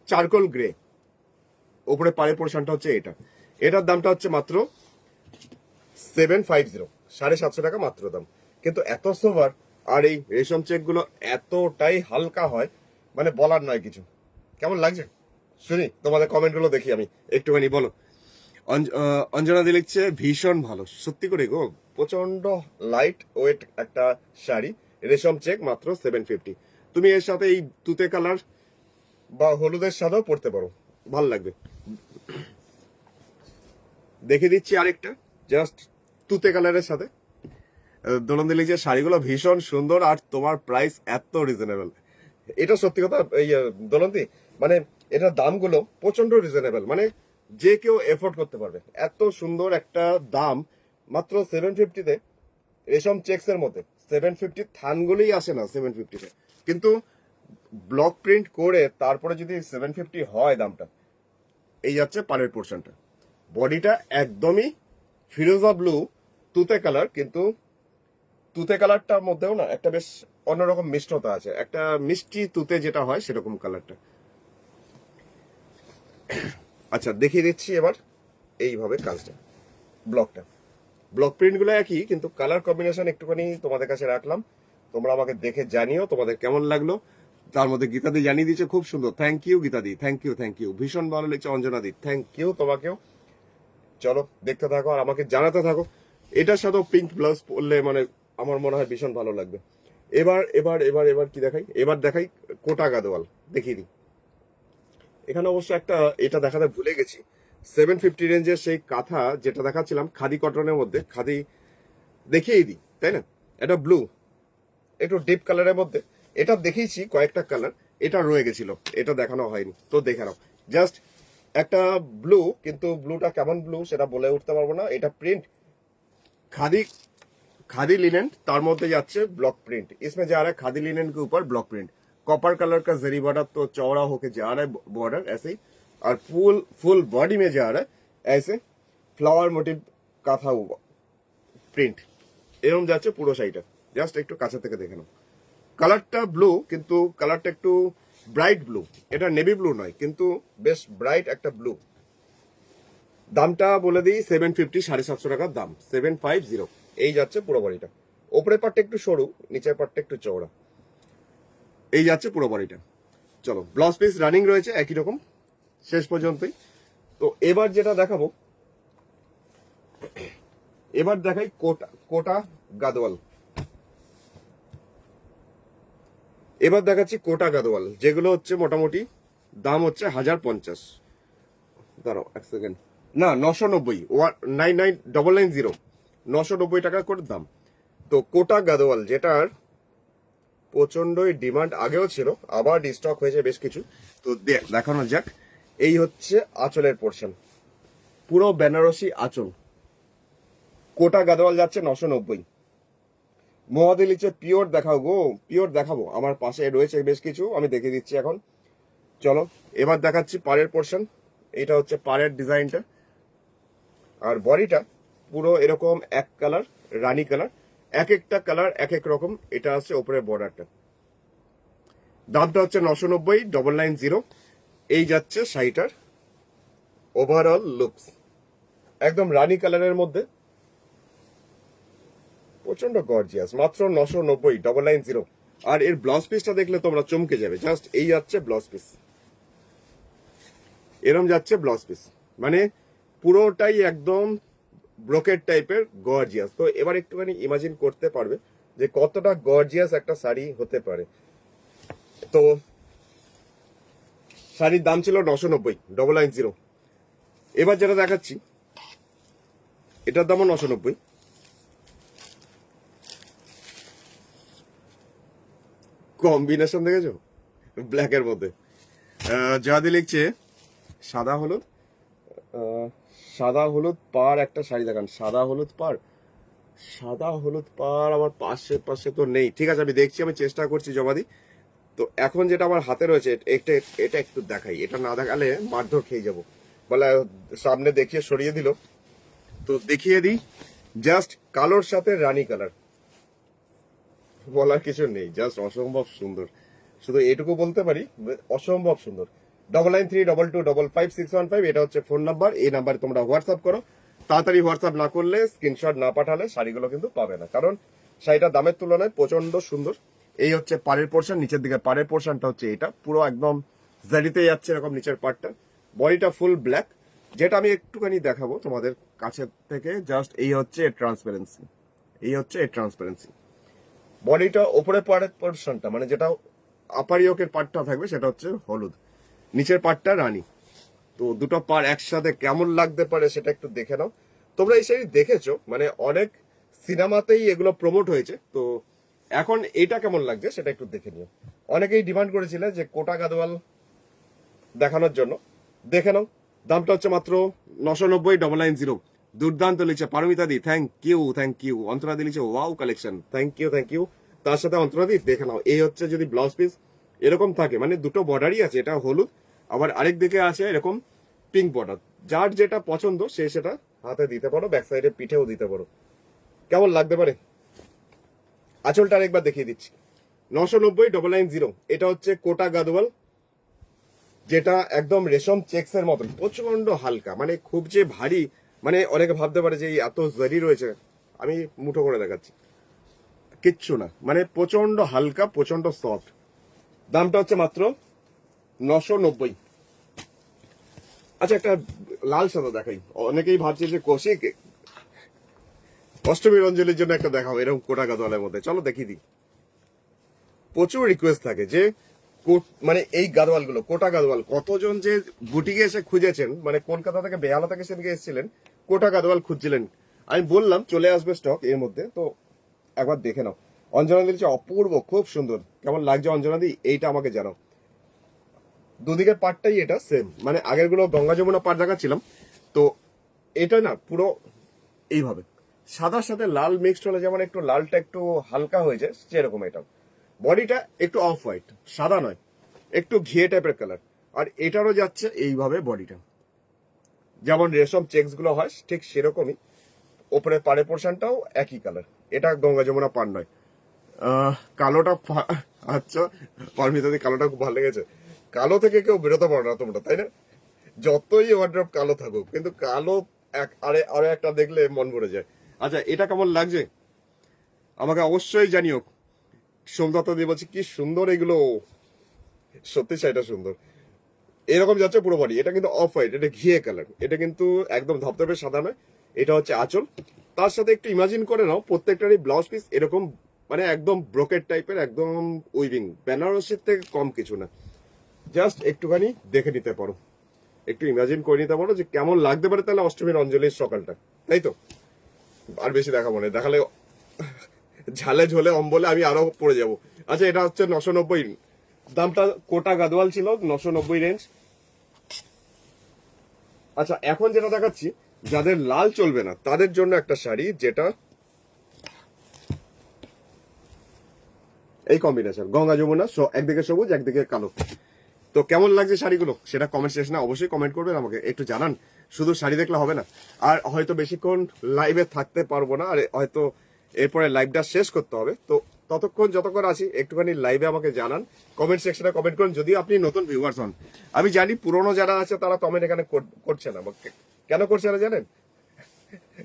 চারকোল গ্রে, উপরে পাড়ের পোর্শনটা হচ্ছে এটা। এটার দামটা হচ্ছে মাত্র 750, 750 টাকা মাত্র দাম। কিন্তু এত সোভার, আর এই রেশম চেক গুলো এতটাই হালকা হয়, মানে বলার নয় কিছু। কেমন লাগছে শুনি, তোমাদের কমেন্ট গুলো দেখি আমি, একটুখানি বলো। অঞ্জনা দি লিখছে, ভীষণ ভালো, সত্যি করে গো, প্রচন্ড লাইট ওয়েট একটা শাড়ি, রেশম চেক, মাত্র 750। তুমি এর সাথে এই তুতে কালার বা হলুদের সাথেও পরতে পারো, ভালো লাগবে। দেখে দিচ্ছি আরেকটা, জাস্ট তুতে কালারের সাথে। দোলন দিলি যে শাড়িগুলো ভীষণ সুন্দর, আর তোমার প্রাইস এত রিজনেবল, এটা সত্যি কথা। এই দোলন্তি মানে এটার দামগুলো প্রচন্ড রিজনেবল, মানে যে কেউ এফোর্ড করতে পারবে। এত সুন্দর একটা দাম মাত্র 750-তে, রেশম চেক্স এর মধ্যে 750। থানগুলোই আসে না 750-তে, কিন্তু ব্লক প্রিন্ট করে তারপরে যদি 750 হয় দামটা। এই যাচ্ছে পাড়ের পোর্শনটা, বডিটা একদমই ফিরোজা ব্লু তুতে কালার, কিন্তু তুতে কালারটার মধ্যেও না একটা বেশ অন্যরকম মিষ্টতা আছে, একটা মিষ্টি তুতে যেটা হয় সেরকম কালারটা। আচ্ছা দেখিয়ে দিচ্ছি এবার এইভাবে কাজটা। ব্লক প্রিন্ট গুলো একই, কিন্তু কালার কম্বিনেশন একটুখানি তোমাদের কাছে রাখলাম। তোমরা আমাকে দেখে জানিও তোমাদের কেমন লাগলো। তার মধ্যে গীতাদি জানিয়ে দিচ্ছে খুব সুন্দর, থ্যাংক ইউ গীতাদি, থ্যাংক ইউ। ভীষণ ভালো লেগেছে অঞ্জনাদি, থ্যাংক ইউ তোমাকেও। চলো দেখতে থাকো আর আমাকে জানাতে থাকো। এটার সাথেও পিঙ্ক ব্লাউজ পরলে মানে আমার মনে হয় ভীষণ ভালো লাগবে। এবার এবার এবার এবার কি দেখাই, এবার দেখাই কোটা গাদোয়াল দেখিয়ে দিই। এখানে অবশ্য একটা এটা দেখাতে ভুলে গেছি, 750 রেঞ্জের সেই কাঁথা যেটা দেখাচ্ছিলাম খাদি কটনের মধ্যে, খাদি দেখিয়ে দিই তাই না। এটা ব্লু, একটু ডিপ কালারের মধ্যে, এটা দেখিয়েছি কয়েকটা কালার, এটা রয়ে গেছিল, এটা দেখানো হয়নি, তো দেখে নাও। জাস্ট একটা ব্লু, কিন্তু ব্লুটা কেমন ব্লু সেটা বলে উঠতে পারবো না। এটা প্রিন্ট खादी खादी लिनेन, तार मध्य जाच्छे ब्लॉक प्रिंट। इसमें जा रहा है खादी लिनेन के ऊपर ब्लॉक प्रिंट। कॉपर कलर का जरी बॉर्डर तो चौड़ा होके जा रहा है बॉर्डर ऐसे ही, और फुल बॉडी में जा रहा है ऐसे फ्लावर मोटिव काथा हुआ प्रिंट এরকম যাচ্ছে পুরো শাড়িটা। জাস্ট একটু কাছে থেকে দেখে নাও। কালারটা ব্লু, কিন্তু কালারটা একটু ব্রাইট ব্লু, এটা নেভি ব্লু নয়, কিন্তু বেশ ব্রাইট একটা ব্লু। দামটা বলে দিই 750, 750 টাকার দাম, 750। এই যাচ্ছে পুরো বডিটা, ওপরের পাটটা একটু সরু, নিচের পাটটা একটু চওড়া, এই যাচ্ছে পুরো বডিটা। চলো ব্লাউজ পিস রানিং রয়েছে একই রকম শেষ পর্যন্তই। তো এবার যেটা দেখাবো, এবার দেখাই কোটা গাদোয়াল। এবার দেখাচ্ছি কোটা গাদোয়াল, যেগুলো হচ্ছে মোটামুটি দাম হচ্ছে 1050। দাঁড়াও এক সেকেন্ড, না 990, 99990, 990 টাকা করে দাম। তো কোটা গাদোয়াল, যেটার প্রচন্ডই ডিমান্ড আগেও ছিল, আবার স্টক হয়েছে বেশ কিছু, তো দেখানো যাক। এই হচ্ছে আঁচলের পোর্শন, পুরো বেনারসি আঁচল। কোটা গাদোয়াল যাচ্ছে 990। মহাদিলিচে পিওর দেখাও গো, পিওর দেখাবো, আমার পাশে রয়েছে বেশ কিছু, আমি দেখিয়ে দিচ্ছি এখন। চলো এবার দেখাচ্ছি পাড়ের পোর্শন। এটা হচ্ছে পাড়ের ডিজাইনটা, আর বডিটা পুরো এরকম এক কালার, রানী কালার, এক একটা কালার এক এক রকম। এটা আছে ওপরের বর্ডারটা। দামটা হচ্ছে 990, 990। এই যাচ্ছে শাড়িটার ওভারঅল লুকস, একদম রানী কালারের মধ্যে, প্রচন্ড গর্জিয়াস, মাত্র 990, 990। আর এর ব্লাউজ পিসটা দেখলে তোমরা চমকে যাবে। জাস্ট এই যাচ্ছে ব্লাউজ পিস, এরম যাচ্ছে ব্লাউজ পিস, মানে পুরোটাই একদম ব্রোকেট টাইপের গর্জিয়াস। তো এবার একটুখানি ইমাজিন করতে পারবে যে কতটা গর্জিয়াস একটা শাড়ি হতে পারে। তো শাড়ির দাম ছিল 990, 990। এবার যেটা দেখাচ্ছি এটার দামও 990। কম্বিনেশন দেখেছো ব্ল্যাকের মধ্যে। জাদি লিখছে সাদা হলুদ, সাদা হলুদ পার একটা শাড়ি দেখান, সাদা হলুদ পার আমার পাশে তো নেই। ঠিক আছে আমি দেখছি, আমি চেষ্টা করছি জমাদি। তো এখন যেটা আমার হাতে রয়েছে এটা একটু দেখাই, এটা না দেখালে মারধর খেয়ে যাবো, বলে সামনে দেখিয়ে সরিয়ে দিল। তো দেখিয়ে দিই, জাস্ট কালোর সাথে রানী কালার, বলার কিছু নেই, জাস্ট অসম্ভব সুন্দর। শুধু এটুকু বলতে পারি, অসম্ভব সুন্দর। 9932225615, এটা হচ্ছে ফোন নাম্বার। এই নাম্বারে তোমরা হোয়াটসঅ্যাপ করো। তাড়াতাড়ি হোয়াটসঅ্যাপ না করলে, স্ক্রিনশট না পাঠালে শাড়িগুলো কিন্তু পাবে না, কারণ শাড়িটা দামের তুলনায় প্রচন্ড সুন্দর। এই হচ্ছে পাড়ের পোর্শন, নিচের দিকে পাড়ের পোর্শনটা হচ্ছে এটা, পুরো একদম জারিতে যাচ্ছে এরকম নিচের পার্টটা। বডিটা ফুল ব্ল্যাক, যেটা আমি একটুখানি দেখাবো তোমাদের কাছে থেকে। জাস্ট এই হচ্ছে ট্রান্সপারেন্সি, এই হচ্ছে ট্রান্সপারেন্সি। বডিটা ওপরে পাড়ের পোর্শনটা, মানে যেটা আপার ইয়োকের পার্টটা থাকবে সেটা হচ্ছে হলুদ, নিচের পার্টটা রানী। তো দুটো পার একসাথে কেমন লাগতে পারে সেটা একটু দেখে নাও। তোমরা এই শাড়ি দেখেছো, মানে অনেক সিনেমাতেই এগুলো প্রমোট হয়েছে, তো এখন এটা কেমন লাগছে সেটা একটু দেখে নিও। অনেকেই ডিমান্ড করেছিলে যে কোটা গাদোয়াল দেখানোর জন্য, দেখে নাও। দামটা হচ্ছে মাত্র 990,990। দুর্দান্ত লিখছে পারমিতা দি, থ্যাংক ইউ। অন্তরা দি লিখছে ওয়াও কালেকশন, থ্যাংক ইউ। তার সাথে অন্তরা দি দেখে নাও, এই হচ্ছে যদি ব্লাউজ পিস এরকম থাকে, মানে দুটো বর্ডারই আছে, এটা হলুদ আবার আরেক দিকে আছে এরকম পিঙ্ক বর্ডার। যার যেটা পছন্দ সে সেটা হাতে দিতে পারো, ব্যাক সাইডে পিঠেও দিতে পারো। কেমন লাগতে পারে? আঁচলটা আরেকবার দেখিয়ে দিচ্ছি। 990,990, এটা হচ্ছে কোটা গাদোয়াল, যেটা একদম রেশম চেক্স এর মতন, প্রচন্ড হালকা, মানে খুব যে ভারী, মানে অনেকে ভাবতে পারে যে এত জারি রয়েছে। আমি মুঠো করে দেখাচ্ছি, কিচ্ছু না, মানে প্রচন্ড হালকা, প্রচন্ড সফট। দামটা হচ্ছে মাত্র 990। আচ্ছা, একটা লাল সাদা দেখাই। অনেকেই ভাবছে যে কৌশিক অষ্টমী রঞ্জলির জন্য একটা দেখাও এরকম কোটা গাদোয়ালের মধ্যে, চলো দেখিয়ে দিই। প্রচুর রিকোয়েস্ট থাকে যে মানে এই গাদোয়ালগুলো, কোটা গাদোয়াল, কতজন যে বুটিকে এসে খুঁজেছেন, মানে কলকাতা থেকে বেহালা থেকে সেদিকে এসেছিলেন, কোটা গাদোয়াল খুঁজছিলেন। আমি বললাম চলে আসবে স্টক এর মধ্যে, তো একবার দেখে নাও। অঞ্জনা দি অপূর্ব, খুব সুন্দর। কেমন লাগছে অঞ্জনা দি এইটা আমাকে জানাও। দুদিকের পাটটাই এটা সেম, মানে আগের গুলো গঙ্গা যমুনা পাট দেখাচ্ছিলাম, তো এটা না পুরো এইভাবে সাদার সাথে লাল মিক্সড হলে যেমন একটু লালটা একটু হালকা হয়ে যায়, সেরকম এটা বডিটা একটু অফ হোয়াইট, সাদা নয়, একটু ঘিয়ে টাইপের কালার। আর এটারও যাচ্ছে এইভাবে বডিটা, যেমন রেশম চেক্স গুলো হয় ঠিক সেরকমই। ওপরে পাড়ের পোর্শনটাও একই কালার। এটা গঙ্গা যমুনা পান নয়। কালোটা আচ্ছা পারমিতাদি, কালোটা খুব ভালো লেগেছে। কালো থেকে কেউ বেরোতে পারো না তোমরা, তাই না? যতই ওয়ার্ড্রপ কালো থাকুক, কিন্তু কালো আরে একটা দেখলে মন ভরে যায়। আচ্ছা, এটা কেমন লাগছে আমাকে অবশ্যই জানিও। সোমদত্ত দিয়ে বলছি কি সুন্দর এগুলো, সত্যি সেটা সুন্দর। এরকম যাচ্ছে পুরো বডি। এটা কিন্তু অফ হোয়াইট, এটা ঘিয়ে কালার, এটা কিন্তু একদম ধপধপে সাদা নয়। এটা হচ্ছে আঁচল। তার সাথে একটু ইমাজিন করে নাও প্রত্যেকটারই ব্লাউজ পিস এরকম, মানে একদম ব্রোকেট টাইপের, একদম উইভিং, বেনারসের থেকে কম কিছু না। জাস্ট একটুখানি দেখে নিতে পারো, একটু ইমাজিন করে নিতে পারো যে কেমন লাগতে পারে তাহলে অষ্টমীর অঞ্জলির সকালটা, তাই তো? আর বেশি দেখাবো না, দেখালে ঝালে ঝোলে অম্বলে আমি আরো পড়ে যাব। আচ্ছা, এটা হচ্ছে 990। দামটা কোটা গাদোয়াল ছিল 990 রেঞ্জ। আচ্ছা, এখন যেটা দেখাচ্ছি যাদের লাল চলবে না তাদের জন্য একটা শাড়ি, যেটা এই কম্বিনেশন গঙ্গা যমুনা, একদিকে সবুজ একদিকে কালো। তো কেমন লাগছে শাড়িগুলো সেটা কমেন্ট সেকশনে অবশ্যই কমেন্ট করবেন, আমাকে একটু জানান। শুধু শাড়ি দেখলে হবে না, আর হয়তো বেশিক্ষণ লাইভে থাকতে পারবো না, আর হয়তো এরপরে লাইভটা শেষ করতে হবে। তো ততক্ষণ যতক্ষণ আছি একটুখানি লাইভে আমাকে জানান, কমেন্ট সেকশনে কমেন্ট করুন। যদি আপনি নতুন ভিউয়ার্স হন, আমি জানি পুরনো যারা আছে তারা কমেন্ট এখানে করছে না। কেন করছে না জানেন?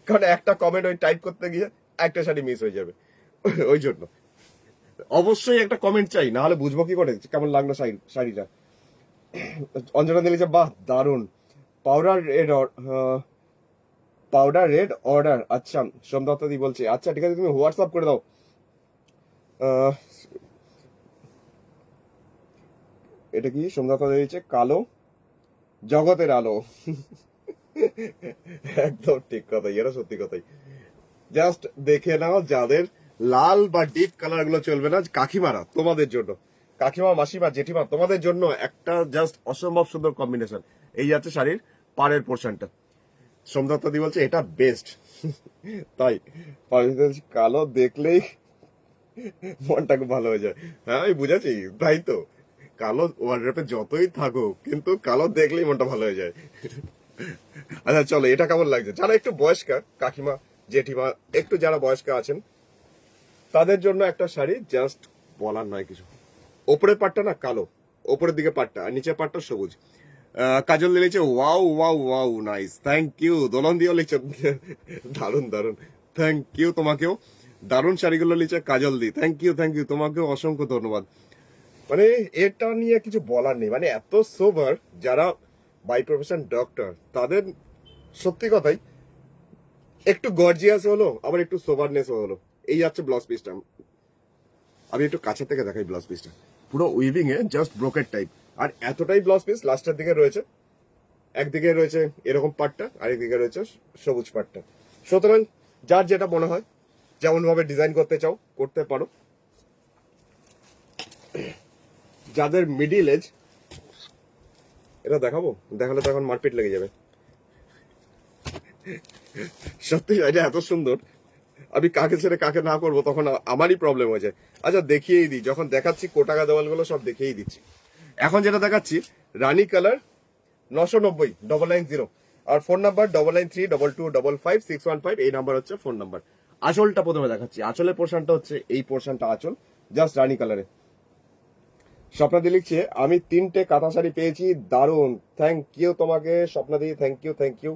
কারণ একটা কমেন্ট ওই টাইপ করতে গিয়ে একটা শাড়ি মিস হয়ে যাবে, ওই জন্য অবশ্যই একটা কমেন্ট চাই, না হলে বুঝবো কি করে কেমন লাগলো শাড়িটা। অঞ্জনা দিলি, বাহ দারুন। Powder red, powder red order. আচ্ছা, সোমদত্ত দি বলছে আচ্ছা ঠিক আছে, তুমি হোয়াটসঅ্যাপ করে দাও। এটা কি সোমদত্ত দিয়েছে? কালো জগতের আলো। একদম ঠিক কথাই, এটা সত্যি কথাই। জাস্ট দেখে নাও, যাদের লাল বা ডিপ কালার গুলো চলবে না, কাকিমারা তোমাদের জন্য, কাকিমা মাসিমা জেঠিমা তোমাদের জন্য একটা জাস্ট অসম্ভব সুন্দর কম্বিনেশন। এই যাচ্ছে শাড়ির পাড়ের পোর্শনটা। সোমদত্ত দি বলছে এটা বেস্ট। তাই কালো দেখলেই মনটা খুব ভালো হয়ে যায়। হ্যাঁ আমি বুঝেছি, তাই তো কালো ওয়ার্ড্রপে যতই থাকুক, কিন্তু কালো দেখলেই মনটা ভালো হয়ে যায়। আচ্ছা চলো, এটা কেমন লাগছে? যারা একটু বয়স্কা কাকিমা জেঠিমা, একটু যারা বয়স্কা আছেন তাদের জন্য একটা শাড়ি, জাস্ট বলার নয় কিছু। ওপরের পাটটা না কালো, ওপরের দিকে পাটটা, আর নিচের পাটটা সবুজ। কাজল দিয়ে লিখছে wow wow wow nice, thank you. Dolon দিয়েও লিখছে দারুন দারুন, থ্যাংক ইউ তোমাকেও। দারুন শাড়িগুলো লিখছে কাজল দি, থ্যাংক ইউ তোমাকেও অসংখ্য ধন্যবাদ। মানে এটা নিয়ে কিছু বলার নেই, মানে এত সোবার যারা বাই প্রফেশন ডক্টর, তাদের সত্যি কথাই একটু গর্জিয়াস হলো, আবার একটু সোবারনেস হলো। এই যাচ্ছে ব্লাউজ পিসটা, আমি একটু কাছে থেকে দেখাই ব্লাউজ পিসটা, পুরো উইভিং এ জাস্ট ব্রোকেট টাইপ, আর এতটাই ব্লাউজ পিস লাস্টের দিকে রয়েছে। একদিকে রয়েছে এরকম পাটটা, আরেকদিকে রয়েছে সবুজ পাটটা। সুতরাং যার যেটা মনে হয় যেমন ভাবে ডিজাইন করতে চাও করতে পারো। যাদের মিডিল এজ, এটা দেখাবো, দেখালে তো এখন মারপিট লেগে যাবে। সত্যি এটা এত সুন্দর, আমি কাকে ছেড়ে কাকে না করবো তখন আমারই প্রবলেম হয়ে যায়। আচ্ছা দেখিয়েই দিই, যখন দেখাচ্ছি কোটাকা দেওয়ালগুলো সব দেখিয়েই দিচ্ছি। এখন যেটা দেখাচ্ছি রানী কালার 990 990, আর ফোন নাম্বার 99322255 এই নাম্বার হচ্ছে ফোন নাম্বার। আঁচলটা প্রথমে দেখাচ্ছি, আঁচলের পোর্শনটা হচ্ছে এই পোর্শনটা আঁচল, জাস্ট রানী কালারে। স্বপ্নাদি লিখছে আমি 3টে কাঁথা শাড়ি পেয়েছি, দারুন, থ্যাংক ইউ তোমাকে স্বপ্নাদি, থ্যাংক ইউ থ্যাংক ইউ।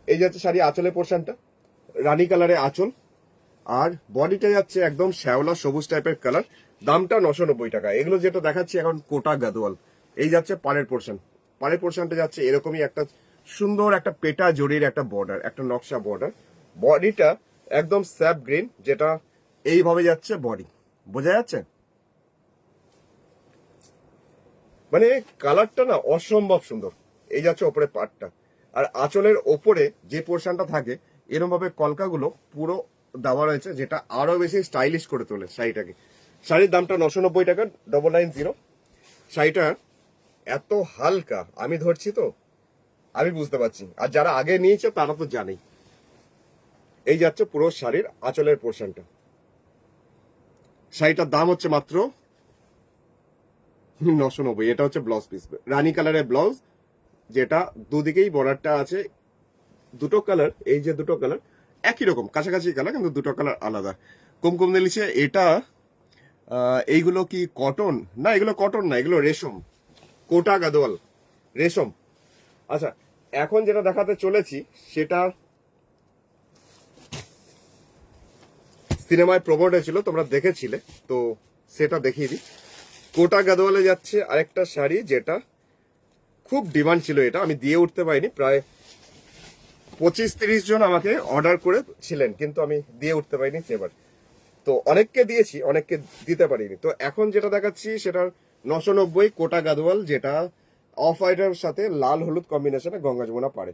এই যাচ্ছে শাড়ি আঁচলের পোর্শনটা, রানী কালারে আঁচল, আর বডিটা যাচ্ছে একদম শ্যাওলা সবুজ টাইপের কালার। দামটা 990 টাকা। এগুলো যেটা দেখাচ্ছি এখন কোটা গাদোয়াল। এই যাচ্ছে পাড়ের পোর্শন, পাড়ের পোর্শনটা যাচ্ছে এরকমই একটা সুন্দর একটা পেটা জরির একটা বর্ডার, একটা নকশা বর্ডার। বডিটা একদম স্যাপ গ্রিন, যেটা এইভাবে যাচ্ছে বডি, বোঝা যাচ্ছে? মানে কালারটা না অসম্ভব সুন্দর। এই যাচ্ছে ওপরে পাটটা, আর আঁচলের ওপরে যে পোর্শনটা থাকে এরকম ভাবে কলকাগুলো পুরো দেওয়া রয়েছে, যেটা আরো বেশি স্টাইলিশ করে তোলে শাড়িটাকে। শাড়ির দামটা 990 টাকা, 990। শাড়িটা এত হালকা, আমি ধরছি তো আমি বুঝতে পারছি, আর যারা আগে নিয়েছে তারা তো জানেই। এই যাচ্ছে পুরো শাড়ির আঁচলের পোর্শনটা। শাড়িটার দাম হচ্ছে মাত্র 990। এটা হচ্ছে ব্লাউজ পিস, রানী কালারের ব্লাউজ, যেটা দুদিকেই বর্ডারটা আছে। দুটো কালার, এই যে দুটো কালার একই রকম কাছাকাছি কালার, কিন্তু দুটো কালার আলাদা। কুমকুম দিলিছে এটা এইগুলো কি কটন? না, এগুলো কটন না, এগুলো রেশম, কোটা গাদোয়াল রেশম। আচ্ছা এখন যেটা দেখাতে চলেছি সেটা সিনেমায় প্রমোট হয়েছিল, তোমরা দেখেছিলে, তো সেটা দেখিয়ে দিই। কোটা গাদোয়ালে যাচ্ছে আরেকটা শাড়ি, যেটা খুব ডিমান্ড ছিল, এটা আমি দিয়ে উঠতে পারিনি। প্রায় 25-30 জন আমাকে অর্ডার করে ছিলেন, কিন্তু আমি দিয়ে উঠতে পারিনি সেবার। তো অনেককে দিয়েছি, অনেককে দিতে পারিনি। তো এখন যেটা দেখাচ্ছি সেটার 990 কোটা গাদোয়াল, যেটা অফ হোয়াইটের সাথে লাল হলুদ কম্বিনেশনে গঙ্গা যমুনা পারে।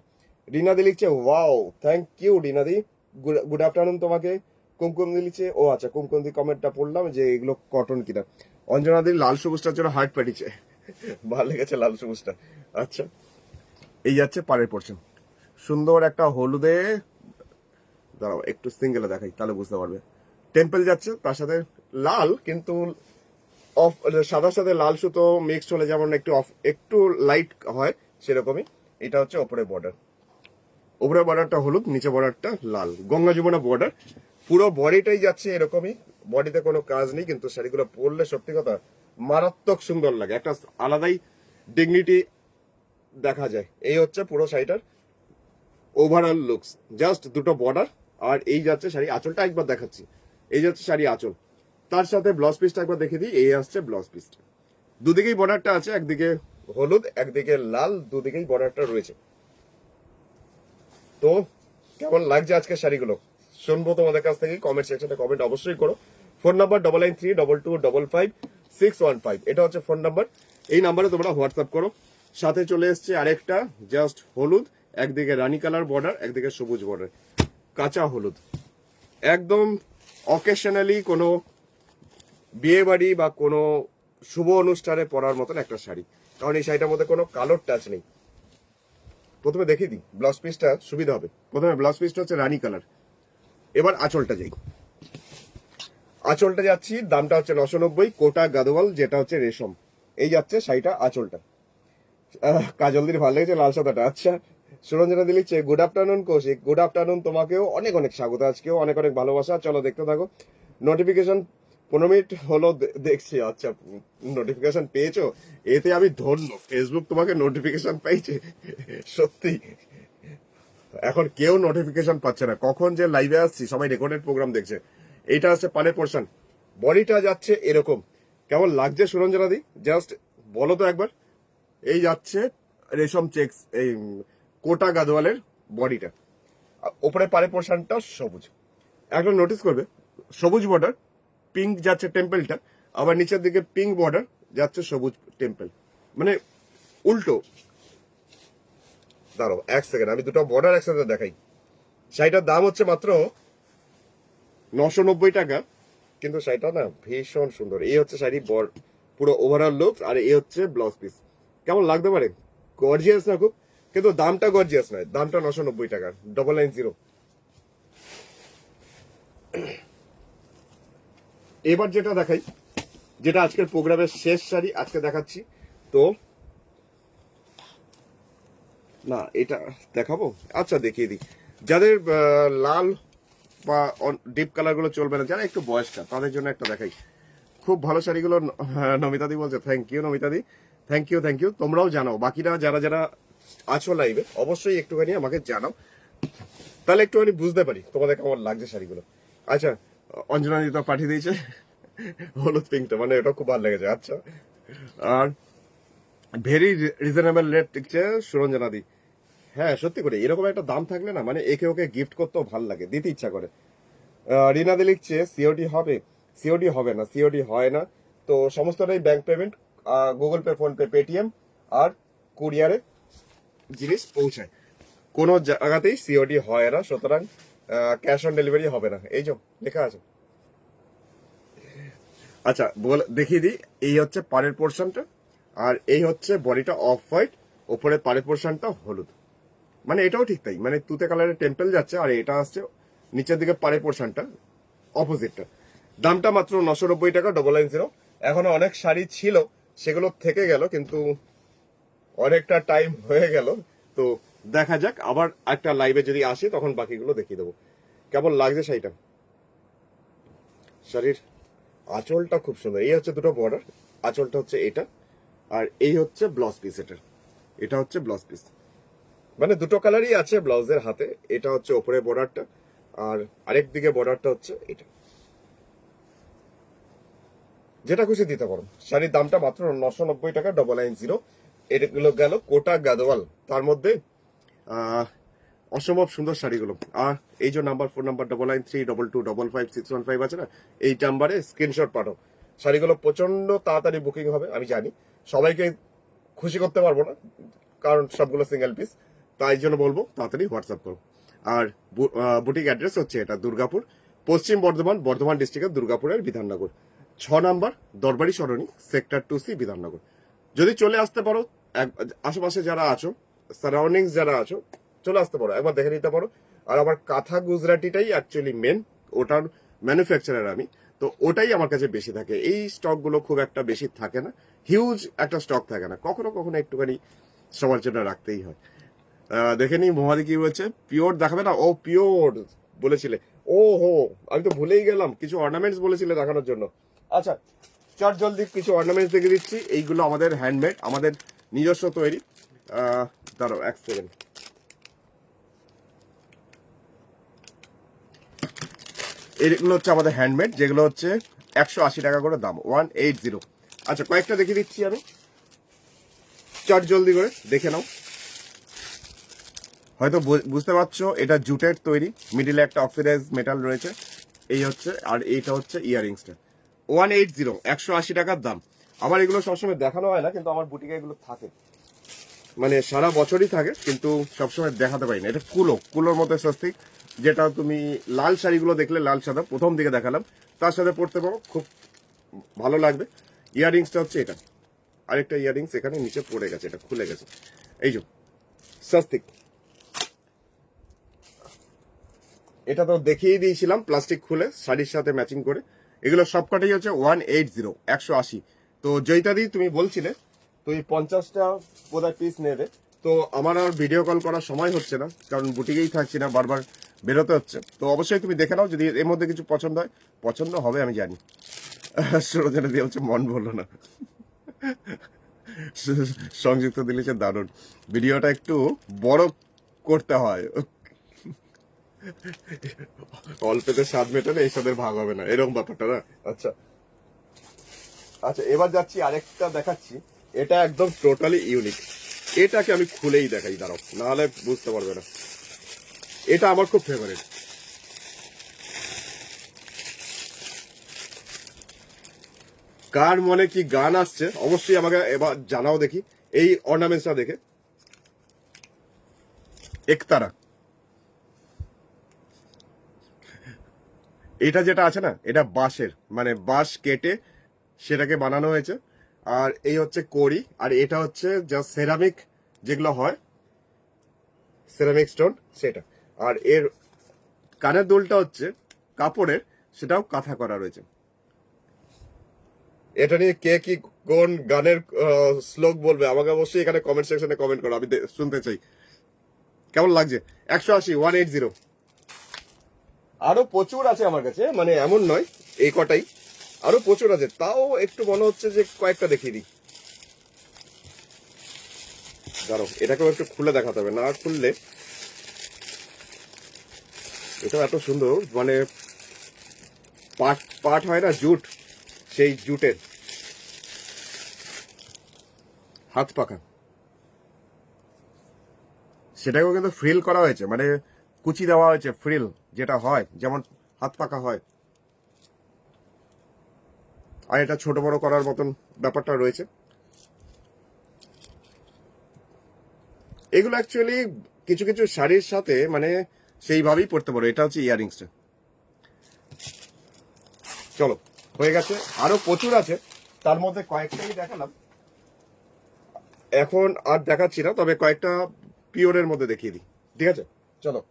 রিনাদি লিখছে ওয়াও, থ্যাংক ইউ রিনাদি, গুড আফটারনুন তোমাকে। কুমকুম দি লিখছে, ও আচ্ছা কুমকুম দি কমেন্টটা পড়লাম যে এগুলো কটন কিনা। অঞ্জনাদির লাল সবুজটার জন্য হার্ট পাঠিয়েছে, ভালো লেগেছে লাল সবুজটা। আচ্ছা এই যাচ্ছে পাড়ের পোর্শন, সুন্দর একটা হলুদে, দাঁড়াও একটু সিঙ্গেলে দেখাই তাহলে বুঝতে পারবে। টেম্পল যাচ্ছে, তার সাথে লাল, কিন্তু অফ সাদার সাথে লাল সুতো মিক্সড হলে যেমন একটু অফ একটু লাইট হয়, সেরকমই। এটা হচ্ছে ওপরে বর্ডার, ওপরে বর্ডারটা হলুদ, নিচে বর্ডারটা লাল, গঙ্গা যমুনা বর্ডার। পুরো বডিটাই যাচ্ছে এরকমই, বডিতে কোনো কাজ নেই, কিন্তু শাড়িগুলো পরলে সত্যি কথা মারাত্মক সুন্দর লাগে, একটা আলাদাই ডিগনিটি দেখা যায়। এই হচ্ছে পুরো শাড়িটার ওভারঅল লুকস, জাস্ট দুটো বর্ডার। আর এই যাচ্ছে শাড়ি আঁচলটা, একবার দেখাচ্ছি। এই যাচ্ছে শাড়ি আঁচল, তার সাথে ব্লাউজ পিসটা একবার দেখে দিই। এই আসছে ব্লাউজ পিসটা, দুদিকেই বর্ডারটা আছে, একদিকে হলুদ একদিকে লাল, দুদিকেই বর্ডারটা রয়েছে। তো কেমন লাগছে আজকে শাড়িগুলো শুনবো তোমাদের কাছ থেকে, কমেন্ট সেকশনে কমেন্ট অবশ্যই করো। ফোন নাম্বার 9932225615, এটা হচ্ছে ফোন নাম্বার। এই নাম্বারে তোমরা হোয়াটসঅ্যাপ করো। সাথে চলে এসছে আরেকটা, জাস্ট হলুদ, একদিকে রানী কালার বর্ডার, একদিকে সবুজ বর্ডার, কাঁচা হলুদ, একদম অকেশনালি কোনো বিয়ে বাড়ি বা কোনো শুভ অনুষ্ঠানে পরার মতন একটা শাড়ি, কারণ এই শাড়িটার মধ্যে কোনো কালোর টাচ নেই। প্রথমে দেখিয়ে দিই ব্লাউজ পিসটা, সুবিধা হবে। প্রথমে ব্লাউজ পিসটা হচ্ছে রানী কালার। এবার আঁচলটা যাই, আঁচলটা যাচ্ছি, দামটা হচ্ছে 990 কোটা গাদোয়াল, যেটা হচ্ছে রেশম। এই যাচ্ছে শাড়িটা আঁচলটা। কাজলদির ভালো লেগেছে লাল সাদাটা। আচ্ছা সুরঞ্জনা দি লিখছে good afternoon Koushik, good afternoon তোমাকেও, অনেক অনেক স্বাগত, আজকেও অনেক অনেক ভালোবাসা। চলো দেখতে থাকো। নোটিফিকেশন 15 মিনিট হলো দেখছি। আচ্ছা নোটিফিকেশন পেয়েছো, এতে আমি ধন্য, ফেসবুক তোমাকে নোটিফিকেশন পাইছে সত্যি। এখন কেউ নোটিফিকেশন পাচ্ছে না, কখন যে লাইভে আসছি সবাই রেকর্ডেড প্রোগ্রাম দেখছে। এইটা হচ্ছে পানের পোর্শন, বডিটা যাচ্ছে এরকম। কেমন লাগছে সুরঞ্জনা দি, জাস্ট বলো তো একবার। এই যাচ্ছে রেশম চেক্স, এই কোটা গাদোয়ালের বডিটা, ওপরে পাড়ের পোর্শনটা সবুজ। একটা নোটিস করবে, সবুজ বর্ডার, পিঙ্ক যাচ্ছে টেম্পলটা, আবার নিচের দিকে পিঙ্ক বর্ডার যাচ্ছে সবুজ টেম্পল, মানে উল্টো। দাঁড়াও এক সেকেন্ড, আমি দুটো বর্ডার একসাথে দেখাই। শাড়িটার দাম হচ্ছে মাত্র 990 টাকা, কিন্তু শাড়িটা না ভীষণ সুন্দর। এই হচ্ছে শাড়ি পুরো ওভারঅল লুক, আর এই হচ্ছে ব্লাউজ পিস। কেমন লাগতে পারে? গর্জিয়াস না খুব? কিন্তু দামটা গর্জিয়াস নয়, দামটা 990 টাকা, 990। এবার যেটা দেখাই, যেটা আজকের প্রোগ্রামের শেষ শাড়ি আজকে দেখাচ্ছি। তো না এটা দেখাবো, আচ্ছা দেখিয়ে দিই। যাদের লাল বা ডিপ কালার গুলো চলবে না, যারা একটু বয়স্কা, তাদের জন্য একটা দেখাই। খুব ভালো শাড়িগুলো। নমিতাদি বলছে থ্যাংক ইউ। নমিতাদি থ্যাংক ইউ, থ্যাংক ইউ। তোমরাও জানাও, বাকিরা যারা যারা আছো লাইভে অবশ্যই একটুখানি আমাকে জানাও, তাহলে একটুখানি বুঝতে পারি তোমাদের কেমন লাগছে শাড়িগুলো। আচ্ছা, অঞ্জনা দি তো পাঠিয়ে দিয়েছে হলুদ পিঙ্কটা, মানে এটা খুব ভালো লেগেছে। আচ্ছা, আর ভেরি রিজনেবল রেট লিখছে সুরঞ্জনা দি। হ্যাঁ সত্যি করে এরকম একটা দাম থাকলে না, মানে একে ওকে গিফট করতেও ভালো লাগে, দিতে ইচ্ছা করে। রিনাদি লিখছে সিওডি হবে। সিওডি হবে না, সিওডি হয় না। তো সমস্তটাই bank payment, Google Pay, PhonePe, Paytm আর কুরিয়ারে জিনিস পৌঁছায়। কোনো জায়গাতেই সিওডি হয় না, সুতরাং ক্যাশ অন ডেলিভারি হবে না। এই যে লেখা আছে। আচ্ছা দেখিয়ে দিই, এই হচ্ছে পাড়ের পোর্শনটা, আর এই হচ্ছে বডিটা অফ হোয়াইট, ওপরে পাড়ের পোর্শনটা হলুদ। মানে এটাও ঠিক তাই, মানে তুতে কালারের টেম্পল যাচ্ছে, আর এটা আসছে নিচের দিকে পাড়ের পোর্শনটা অপোজিটটা। দামটা মাত্র 990 টাকা, 990। এখনো অনেক শাড়ি ছিল, সেগুলো থেকে গেল, কিন্তু অনেকটা টাইম হয়ে গেল। তো দেখা যাক, আবার একটা লাইভে যদি আসি তখন বাকিগুলো দেখিয়ে দেবো। কেমন লাগছে শাড়িটা? শাড়ির আঁচলটা খুব সুন্দর। এই হচ্ছে দুটো বর্ডার, আঁচলটা হচ্ছে এটা, আর এই হচ্ছে ব্লাউজ পিস। এটা হচ্ছে ব্লাউজ পিস, মানে দুটো কালারই আছে ব্লাউজের হাতে। এটা হচ্ছে ওপরে বর্ডারটা, আর আরেক দিকে বর্ডারটা হচ্ছে এটা। যেটা খুশি দিতে পারো। শাড়ির দামটা মাত্র 990 টাকা, 990। এগুলো গেল কোটা গাদোয়াল, তার মধ্যে অসম্ভব সুন্দর শাড়িগুলো। আর এই যে নাম্বার, ফোন নাম্বার 993222555615 আছে না, এই নাম্বারে স্ক্রিনশট পাঠাও। শাড়িগুলো প্রচন্ড তাড়াতাড়ি বুকিং হবে, আমি জানি। সবাইকে খুশি করতে পারবো না, কারণ সবগুলো সিঙ্গেল পিস, তাই জন্য বলবো তাড়াতাড়ি হোয়াটসঅ্যাপ করো। আর বুটিক অ্যাড্রেস হচ্ছে এটা দুর্গাপুর, পশ্চিম বর্ধমান, বর্ধমান ডিস্ট্রিক্টের দুর্গাপুরের বিধাননগর 6 নাম্বার দরবারি সরণি, সেক্টর 2C, বিধাননগর। যদি চলে আসতে পারো, আশেপাশে যারা আছো, সারাউন্ডিংস যারা আছো, চলে আসতে পারো, একবার দেখে নিতে পারো। আর আমার কাঁথা গুজরাটিটাই অ্যাকচুয়ালি মেন, ওটার ম্যানুফ্যাকচারার আমি, তো ওটাই আমার কাছে বেশি থাকে। এই স্টক গুলো খুব একটা বেশি থাকে না, হিউজ একটা স্টক থাকে না, কখনো কখনো একটুখানি সবার জন্য রাখতেই হয়। দেখে নি মোহাদি কি বলছে, পিওর দেখাবে না? ও পিওর বলেছিলে, ও হো আমি তো ভুলেই গেলাম, কিছু অর্নামেন্টস বলেছিলে দেখানোর জন্য। আচ্ছা চট জলদি কিছু অর্নামেন্টস দেখে দিচ্ছি। এইগুলো আমাদের হ্যান্ডমেড, আমাদের নিজস্ব তৈরি। দাঁড়াও এক সেকেন্ড। এইগুলো হচ্ছে আমাদের হ্যান্ডমেড, যেগুলো হচ্ছে 180 টাকা করে দাম, 180। আচ্ছা কয়েকটা দেখে দিচ্ছি আমি, চট জলদি করে দেখে নাও। হয়তো বুঝতে পারছো এটা জুটের তৈরি, মিডিলে একটা অক্সিডাইজ মেটাল রয়েছে। এই হচ্ছে, আর এইটা হচ্ছে ইয়ারিংসটা। 180, 180 টাকার দাম। আমার এগুলো সবসময় দেখানো হয় না, কিন্তু আমার বুটিকে এগুলো থাকে, মানে সারা বছরই থাকে, কিন্তু সবসময় দেখাতে পারি না। এটা কুলোর মধ্যে স্বস্তিক, যেটা তুমি লাল শাড়িগুলো দেখলে লাল সাদা প্রথম দিকে দেখালাম, তার সাথে পড়তে পারো, খুব ভালো লাগবে। ইয়ারিংসটা হচ্ছে এটা, আরেকটা ইয়ারিংস এখানে নিচে পড়ে গেছে, এটা খুলে গেছে। এই যে স্বস্তিক, এটা তো দেখিয়ে দিয়েছিলাম প্লাস্টিক খুলে শাড়ির সাথে ম্যাচিং করে। এগুলো সবকটাই হচ্ছে 180, 180। তো জয়িতাদি তুমি বলছিলে তুই 50টা বোধহয় পিস নেবে, তো আমার আর ভিডিও কল করার সময় হচ্ছে না, কারণ বুটিকেই থাকছি না, বারবার বেরোতে হচ্ছে। তো অবশ্যই তুমি দেখে নাও, যদি এর মধ্যে কিছু পছন্দ হয়, পছন্দ হবে আমি জানি। সরোজনা দিয়ে হচ্ছে মন বললো না। সংযুক্ত দিলেছে দারুণ, ভিডিওটা একটু বড় করতে হয়, অল্পেতে স্বাদ মেটে না, এই স্বাদের ভাগ হবে না, এরকম ব্যাপারটা না। আচ্ছা আচ্ছা, এবার যাচ্ছি আরেকটা দেখাচ্ছি, এটা একদম টোটালি ইউনিক। এটাকে আমি খুলেই দেখাই, দাঁড়াও, নাহলে বুঝতে পারবে না। এটা আমার খুব ফেভারিট। কার মনে কি গান আসছে অবশ্যই আমাকে এবার জানাও দেখি, এই অর্নামেন্টসটা দেখে। একতারা। এটা যেটা আছে না, এটা বাঁশের, মানে বাঁশ কেটে সেটাকে বানানো হয়েছে। আর এই হচ্ছে কড়ি, আর এটা হচ্ছে যা সেরামিক যেগুলো হয়, সেরামিক স্টোন সেটা। আর এর কানের দুলটা হচ্ছে কাপড়ের, সেটাও কাঁথা করা রয়েছে। এটা নিয়ে কে কি কোন গানের শ্লোক বলবে আমাকে অবশ্যই এখানে কমেন্ট সেকশনে কমেন্ট করো, আমি শুনতে চাই কেমন লাগছে। 180 180। আরো প্রচুর আছে আমার কাছে, মানে এমন নয় এই কটাই, আরো প্রচুর আছে। তাও একটু মনে হচ্ছে যে কয়েকটা দেখিয়ে দিই। দাঁড়াও, এটাকেও একটু খুলে দেখাতে হবে, না খুললে। এটা এত সুন্দর, মানে পাট পাট হয় না, জুট, সেই জুটের হাত পাখা, সেটাকেও কিন্তু ফ্রিল করা হয়েছে, মানে কুচি দেওয়া হয়েছে, ফ্রিল যেটা হয় যেমন হাত পাখা হয়। আর এটা ছোট বড় করার মতন ব্যাপারটা রয়েছে। এগুলো অ্যাকচুয়ালি কিছু কিছু শাড়ির সাথে মানে সেইভাবেই পড়তে পারো। এটা হচ্ছে ইয়ারিংসটা। চলো, হয়ে গেছে, আরো প্রচুর আছে, তার মধ্যে কয়েকটাই দেখালাম, এখন আর দেখাচ্ছি না, তবে কয়েকটা পিওরের মধ্যে দেখিয়ে দিই, ঠিক আছে? চলো,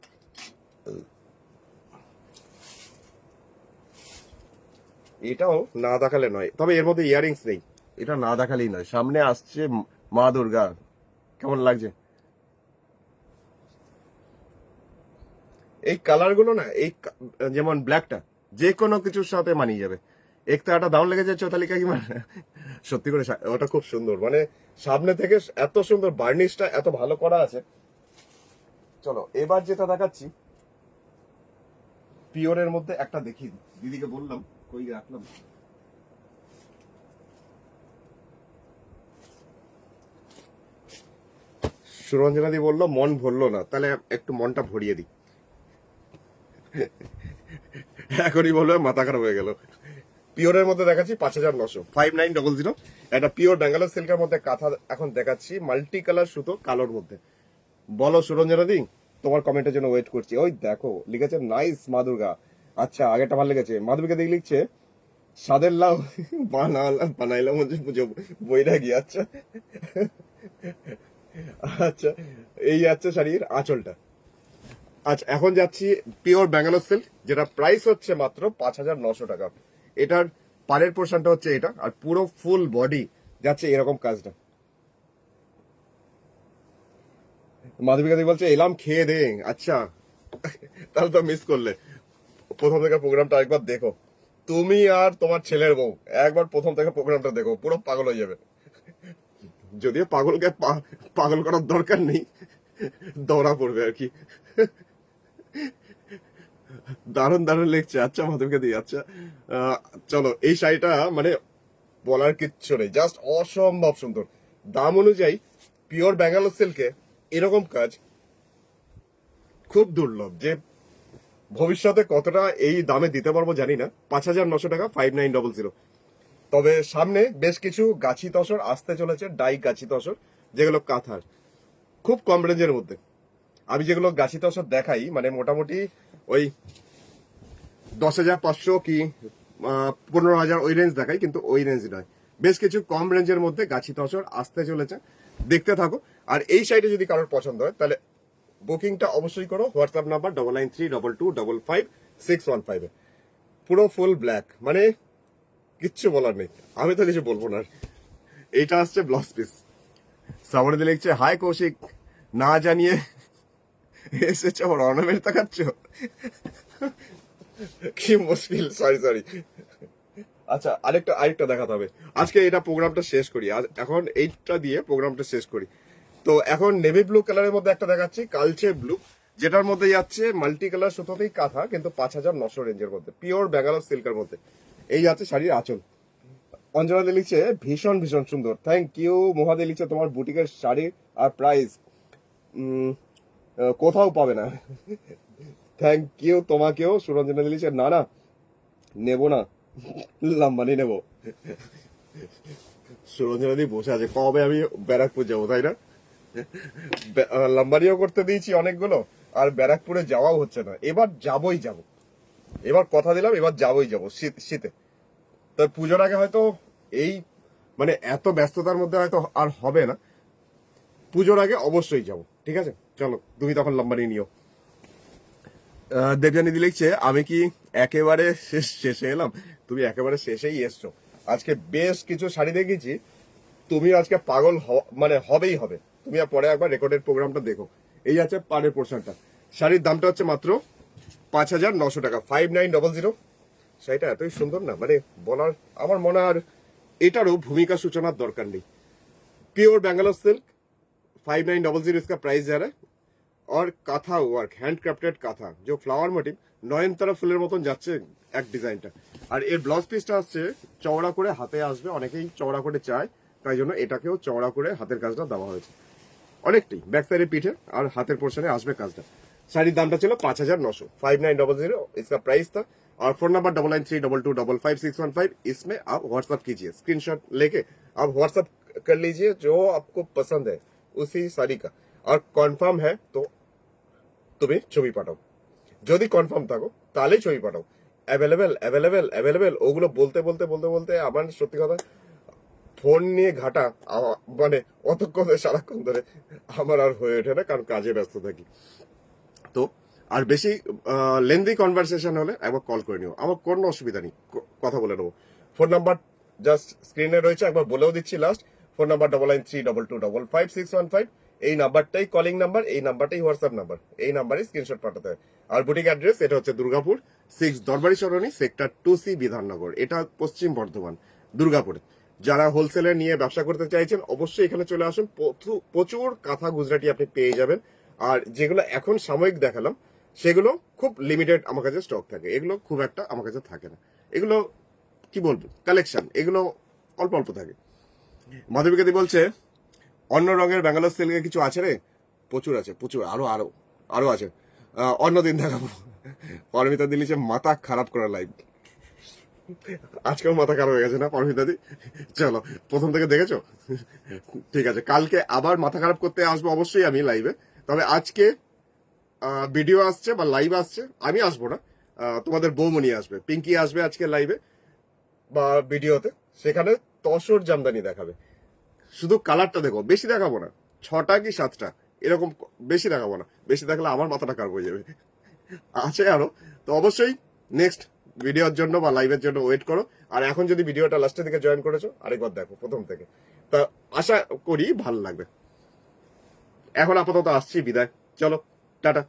এটাও না দেখালে নয়, তবে এর মধ্যে ইয়ারিংস নেই, এটা না দেখালেই নয়। সামনে আসছে মা দুর্গা, কেমন লাগছে? এই কালার গুলো না, এই যেমন ব্ল্যাকটা যে কোনো কিছুর সাথে মানিয়ে যাবে। একটা দারুণ লেগেছে চৈতালি কাকিমা, সত্যি করে ওটা খুব সুন্দর, মানে সামনে থেকে এত সুন্দর, বার্নিশটা এত ভালো করা আছে। চলো, এবার যেটা দেখাচ্ছি পিওরের মধ্যে একটা দেখিয়ে দিই। দিদিকে বললাম কই রাখলাম, সুরঞ্জনা দি বললো মন ভরলো না, তাহলে একটু মনটা ভরিয়ে দিই। এখনই বললো মাথা খারাপ হয়ে গেল। পিওরের মধ্যে দেখাচ্ছি 5900, 5900। একটা পিওর ব্যাঙ্গালোর সিল্কের মধ্যে কাঁথা এখন দেখাচ্ছি, মাল্টি কালার সুতো কালোর মধ্যে। বলো সুরঞ্জনা দি, তোমার কমেন্টের জন্য ওয়েট করছি। ওই দেখো লিখেছে নাইস মা দুর্গা। আচ্ছা, আগেরটা ভালো লেগেছে। মা দুর্গা দিকে লিখছে সাদের লাউ বানাইলাম পুজো বইটা গিয়ে। আচ্ছা আচ্ছা, এই আছে শাড়ির আঁচলটা। আচ্ছা, এখন যাচ্ছি পিওর ব্যাঙ্গালোর সিল্ক, যেটা প্রাইস হচ্ছে মাত্র 5900 টাকা। এটার পাড়ের পোর্শনটা হচ্ছে এটা, আর পুরো ফুল বডি যাচ্ছে এরকম কাজটা। মাধবিকা দি বলছে এলাম খেয়ে দে। আচ্ছা, তাহলে তো মিস করলে, প্রথম থেকে প্রোগ্রামটা একবার দেখো। তুমি আর তোমার ছেলের বউ একবার প্রথম থেকে প্রোগ্রামটা দেখো, পুরো পাগল হয়ে যাবে। যদিও পাগলকে পাগল করার দরকার নেই, দৌড়া পড়বে আর কি। দারুণ দারুণ লিখছে। আচ্ছা মাধবকে দিই। আচ্ছা, চলো, এই শাড়িটা মানে বলার কিচ্ছু নেই, জাস্ট অসম্ভব সুন্দর। দাম অনুযায়ী পিওর ব্যাঙ্গালোর সিল্কে এরকম কাজ খুব দুর্লভ, যে ভবিষ্যতে কতটা এই দামে দিতে পারবো জানি না। 5900 টাকা, 5900। তবে সামনে বেশ কিছু গাছি তসর আসতে চলেছে, ডাই গাছি তসর, যেগুলো কাঁথার খুব কম রেঞ্জের মধ্যে। আমি যেগুলো গাছি তসর দেখাই মানে মোটামুটি ওই 10,500 কি 15,000 ওই রেঞ্জ দেখাই, কিন্তু ওই রেঞ্জ নয়। বেশ কিছু কম রেঞ্জের মধ্যে গাছি তসর আসতে চলেছে, দেখতে থাকো। আর এই সাইডে যদি কারোর পছন্দ হয় তাহলে বুকিংটা অবশ্যই করো। WhatsApp number 9932225615। পুরো ফুল ব্ল্যাক, মানে কিচ্ছু বলার নেই, আমি তো কিছু বলবো না। এইটা আসছে ব্লাউজ পিস। সামনে লিখছে হাই কৌশিক, না জানিয়ে এসেছে আবার অর্নামেন্ট দেখাচ্ছ, কি মুশকিল। Sorry sorry. আচ্ছা, আরেকটা দেখাতে হবে। আজকে এটা প্রোগ্রামটা শেষ করি, এখন এইটা দিয়ে প্রোগ্রামটা শেষ করি। তো এখন নেভি ব্লু কালারের মধ্যে একটা দেখাচ্ছি, কালচে ব্লু, যেটার মধ্যে যাচ্ছে মাল্টি কালার সুতোতেই কাঁথা, কিন্তু 5900 রেঞ্জের মধ্যে, পিওর ব্যাঙ্গালোর সিল্কের মধ্যে। এই আছে শাড়ির আঁচল। অঞ্জনা দে লিখছে ভীষণ ভীষণ সুন্দর, থ্যাংক ইউ। মহাদে লিখছে তোমার বুটিকের শাড়ি আর প্রাইস কোথাও পাবে না, থ্যাংক ইউ তোমাকেও। সুরঞ্জনা দে লিখছে না না নেবো না, লাম্বানি নেবো। সুরঞ্জনা দি বসে আছে, কবে আমি ব্যারাকপুর যাবো, তাই না? লাম্বারিও করতে দিয়েছি অনেকগুলো, আর ব্যারাকপুরে যাওয়াও হচ্ছে না। এবার যাবই যাব, এবার কথা দিলাম, এবার যাবই যাব শীতে। তো পুজোর আগে হয়তো এই মানে এত ব্যস্ততার মধ্যে হয়তো আর হবে না, পুজোর আগে অবশ্যই যাব। ঠিক আছে, চলো তুমি তখন লাম্বারি নিও। দেবজানি লিখছে, আমি কি একেবারে শেষে এলাম? তুমি একেবারে শেষেই এসছো। আজকে বেশ কিছু শাড়ি দেখেছি, তুমি আজকে পাগল মানে হবেই হবে। তুমি আর পরে একবার রেকর্ডের প্রোগ্রামটা দেখো। এই আছে পাড়ের পোর্শনটা। শাড়ির দামটা হচ্ছে মাত্র 5,900 টাকা, 5900। শাড়িটা এতই সুন্দর না, মানে বলার আমার মনে আর এটারও ভূমিকা সূচনার দরকার নেই। प्योर बैंगलोर सिल्क 5900 इसका प्राइस जा रहा है। और কাঁথা ওয়ার্ক, হ্যান্ডক্রাফটেড কাঁথা, যে ফ্লাওয়ার মোটিভ নয়নতারা ফুলের মতন যাচ্ছে এক ডিজাইনটা। আর এর ব্লাউজ পিসটা আসছে চওড়া করে হাতে আসবে, অনেকেই চওড়া করে চায়, তাই জন্য এটাকেও চওড়া করে হাতের কাজটা দেওয়া হয়েছে অনেকটাই। ব্যাক সাইডে পিঠে আর হাতের পোর্শনে আসবে কাজটা। শাড়ির দামটা ছিল 5,900, 5900 इसका प्राइस था। और फोन नंबर 9932255615, इसमें आप व्हाट्सअप कीजिए, स्क्रीनशॉट लेके आप व्हाट्सअप कर लीजिए जो आपको पसंद है उसी साड़ी का। और कन्फार्म है तो তুমি ছবি পাঠাও, যদি কনফার্ম থাকো তাহলেই ছবি পাঠাও। অ্যাভেলেবেল অ্যাভেলেবেল অ্যাভেলেবেল ওগুলো বলতে বলতে বলতে বলতে আমার সত্যি কথা ফোন নিয়ে ঘাটা মানে অতক্ষণ সারাক্ষণ ধরে আমার আর হয়ে ওঠে না, কারণ কাজে ব্যস্ত থাকি। তো আর বেশি লেন্দি কনভারসেশন হলে একবার কল করে নিও, আমার কোনো অসুবিধা নেই, কথা বলে নেবো। ফোন নাম্বার জাস্ট স্ক্রিনে রয়েছে, একবার বলেও দিচ্ছি লাস্ট। Phone number 9932255615। এই নাম্বারটাই কলিং নাম্বার, এই নাম্বারটাই হোয়াটসঅ্যাপ নাম্বার, এই নাম্বারে স্ক্রিনশট পাঠাতে হয়। আর বুটিক অ্যাড্রেস এটা হচ্ছে দুর্গাপুর 6 দরবারি সরণি, সেক্টর 2C, বিধাননগর। এটা পশ্চিম বর্ধমান, দুর্গাপুরে। যারা হোলসেলে নিয়ে ব্যবসা করতে চাইছেন অবশ্যই এখানে চলে আসুন। প্রচুর কাঁথা গুজরাটি আপনি পেয়ে যাবেন। আর যেগুলো এখন সাময়িক দেখালাম সেগুলো খুব লিমিটেড আমার কাছে স্টক থাকে, এগুলো খুব একটা আমার কাছে থাকে না। এগুলো কি বলবো, কালেকশন, এগুলো অল্প অল্প থাকে। মাধবিকাদি বলছে, অন্য রঙের ব্যাঙ্গালোর সিল্কে কিছু আছে রে? প্রচুর আছে, প্রচুর, আরো আরো আরো আছে। অন্যদিন দেখাবো। পরমিতা দিলিছে মাথা খারাপ করা লাইভ। আজকেও মাথা খারাপ হয়ে গেছে না পরমিতা দি? চলো প্রথম থেকে দেখেছো? ঠিক আছে, কালকে আবার মাথা খারাপ করতে আসবো অবশ্যই আমি লাইভে। তবে আজকে ভিডিও আসছে বা লাইভ আসছে, আমি আসবো না, তোমাদের বৌমনি আসবে, পিঙ্কি আসবে আজকে লাইভে বা ভিডিওতে। সেখানে তসর জামদানি দেখাবে। শুধু কালারটা দেখো, বেশি দেখাবো না, 6টা কি 7টা এরকম, বেশি দেখাবো না, বেশি দেখালে আমার মাথাটা খারাপ হয়ে যাবে। আছে আরো, তো অবশ্যই নেক্সট ভিডিওর জন্য বা লাইভের জন্য ওয়েট করো। আর এখন যদি ভিডিওটা লাস্টের দিকে জয়েন করেছো আরেকবার দেখো প্রথম থেকে, তা আশা করি ভালো লাগবে। এখন আপাতত আসছি, বিদায়, চলো টাটা।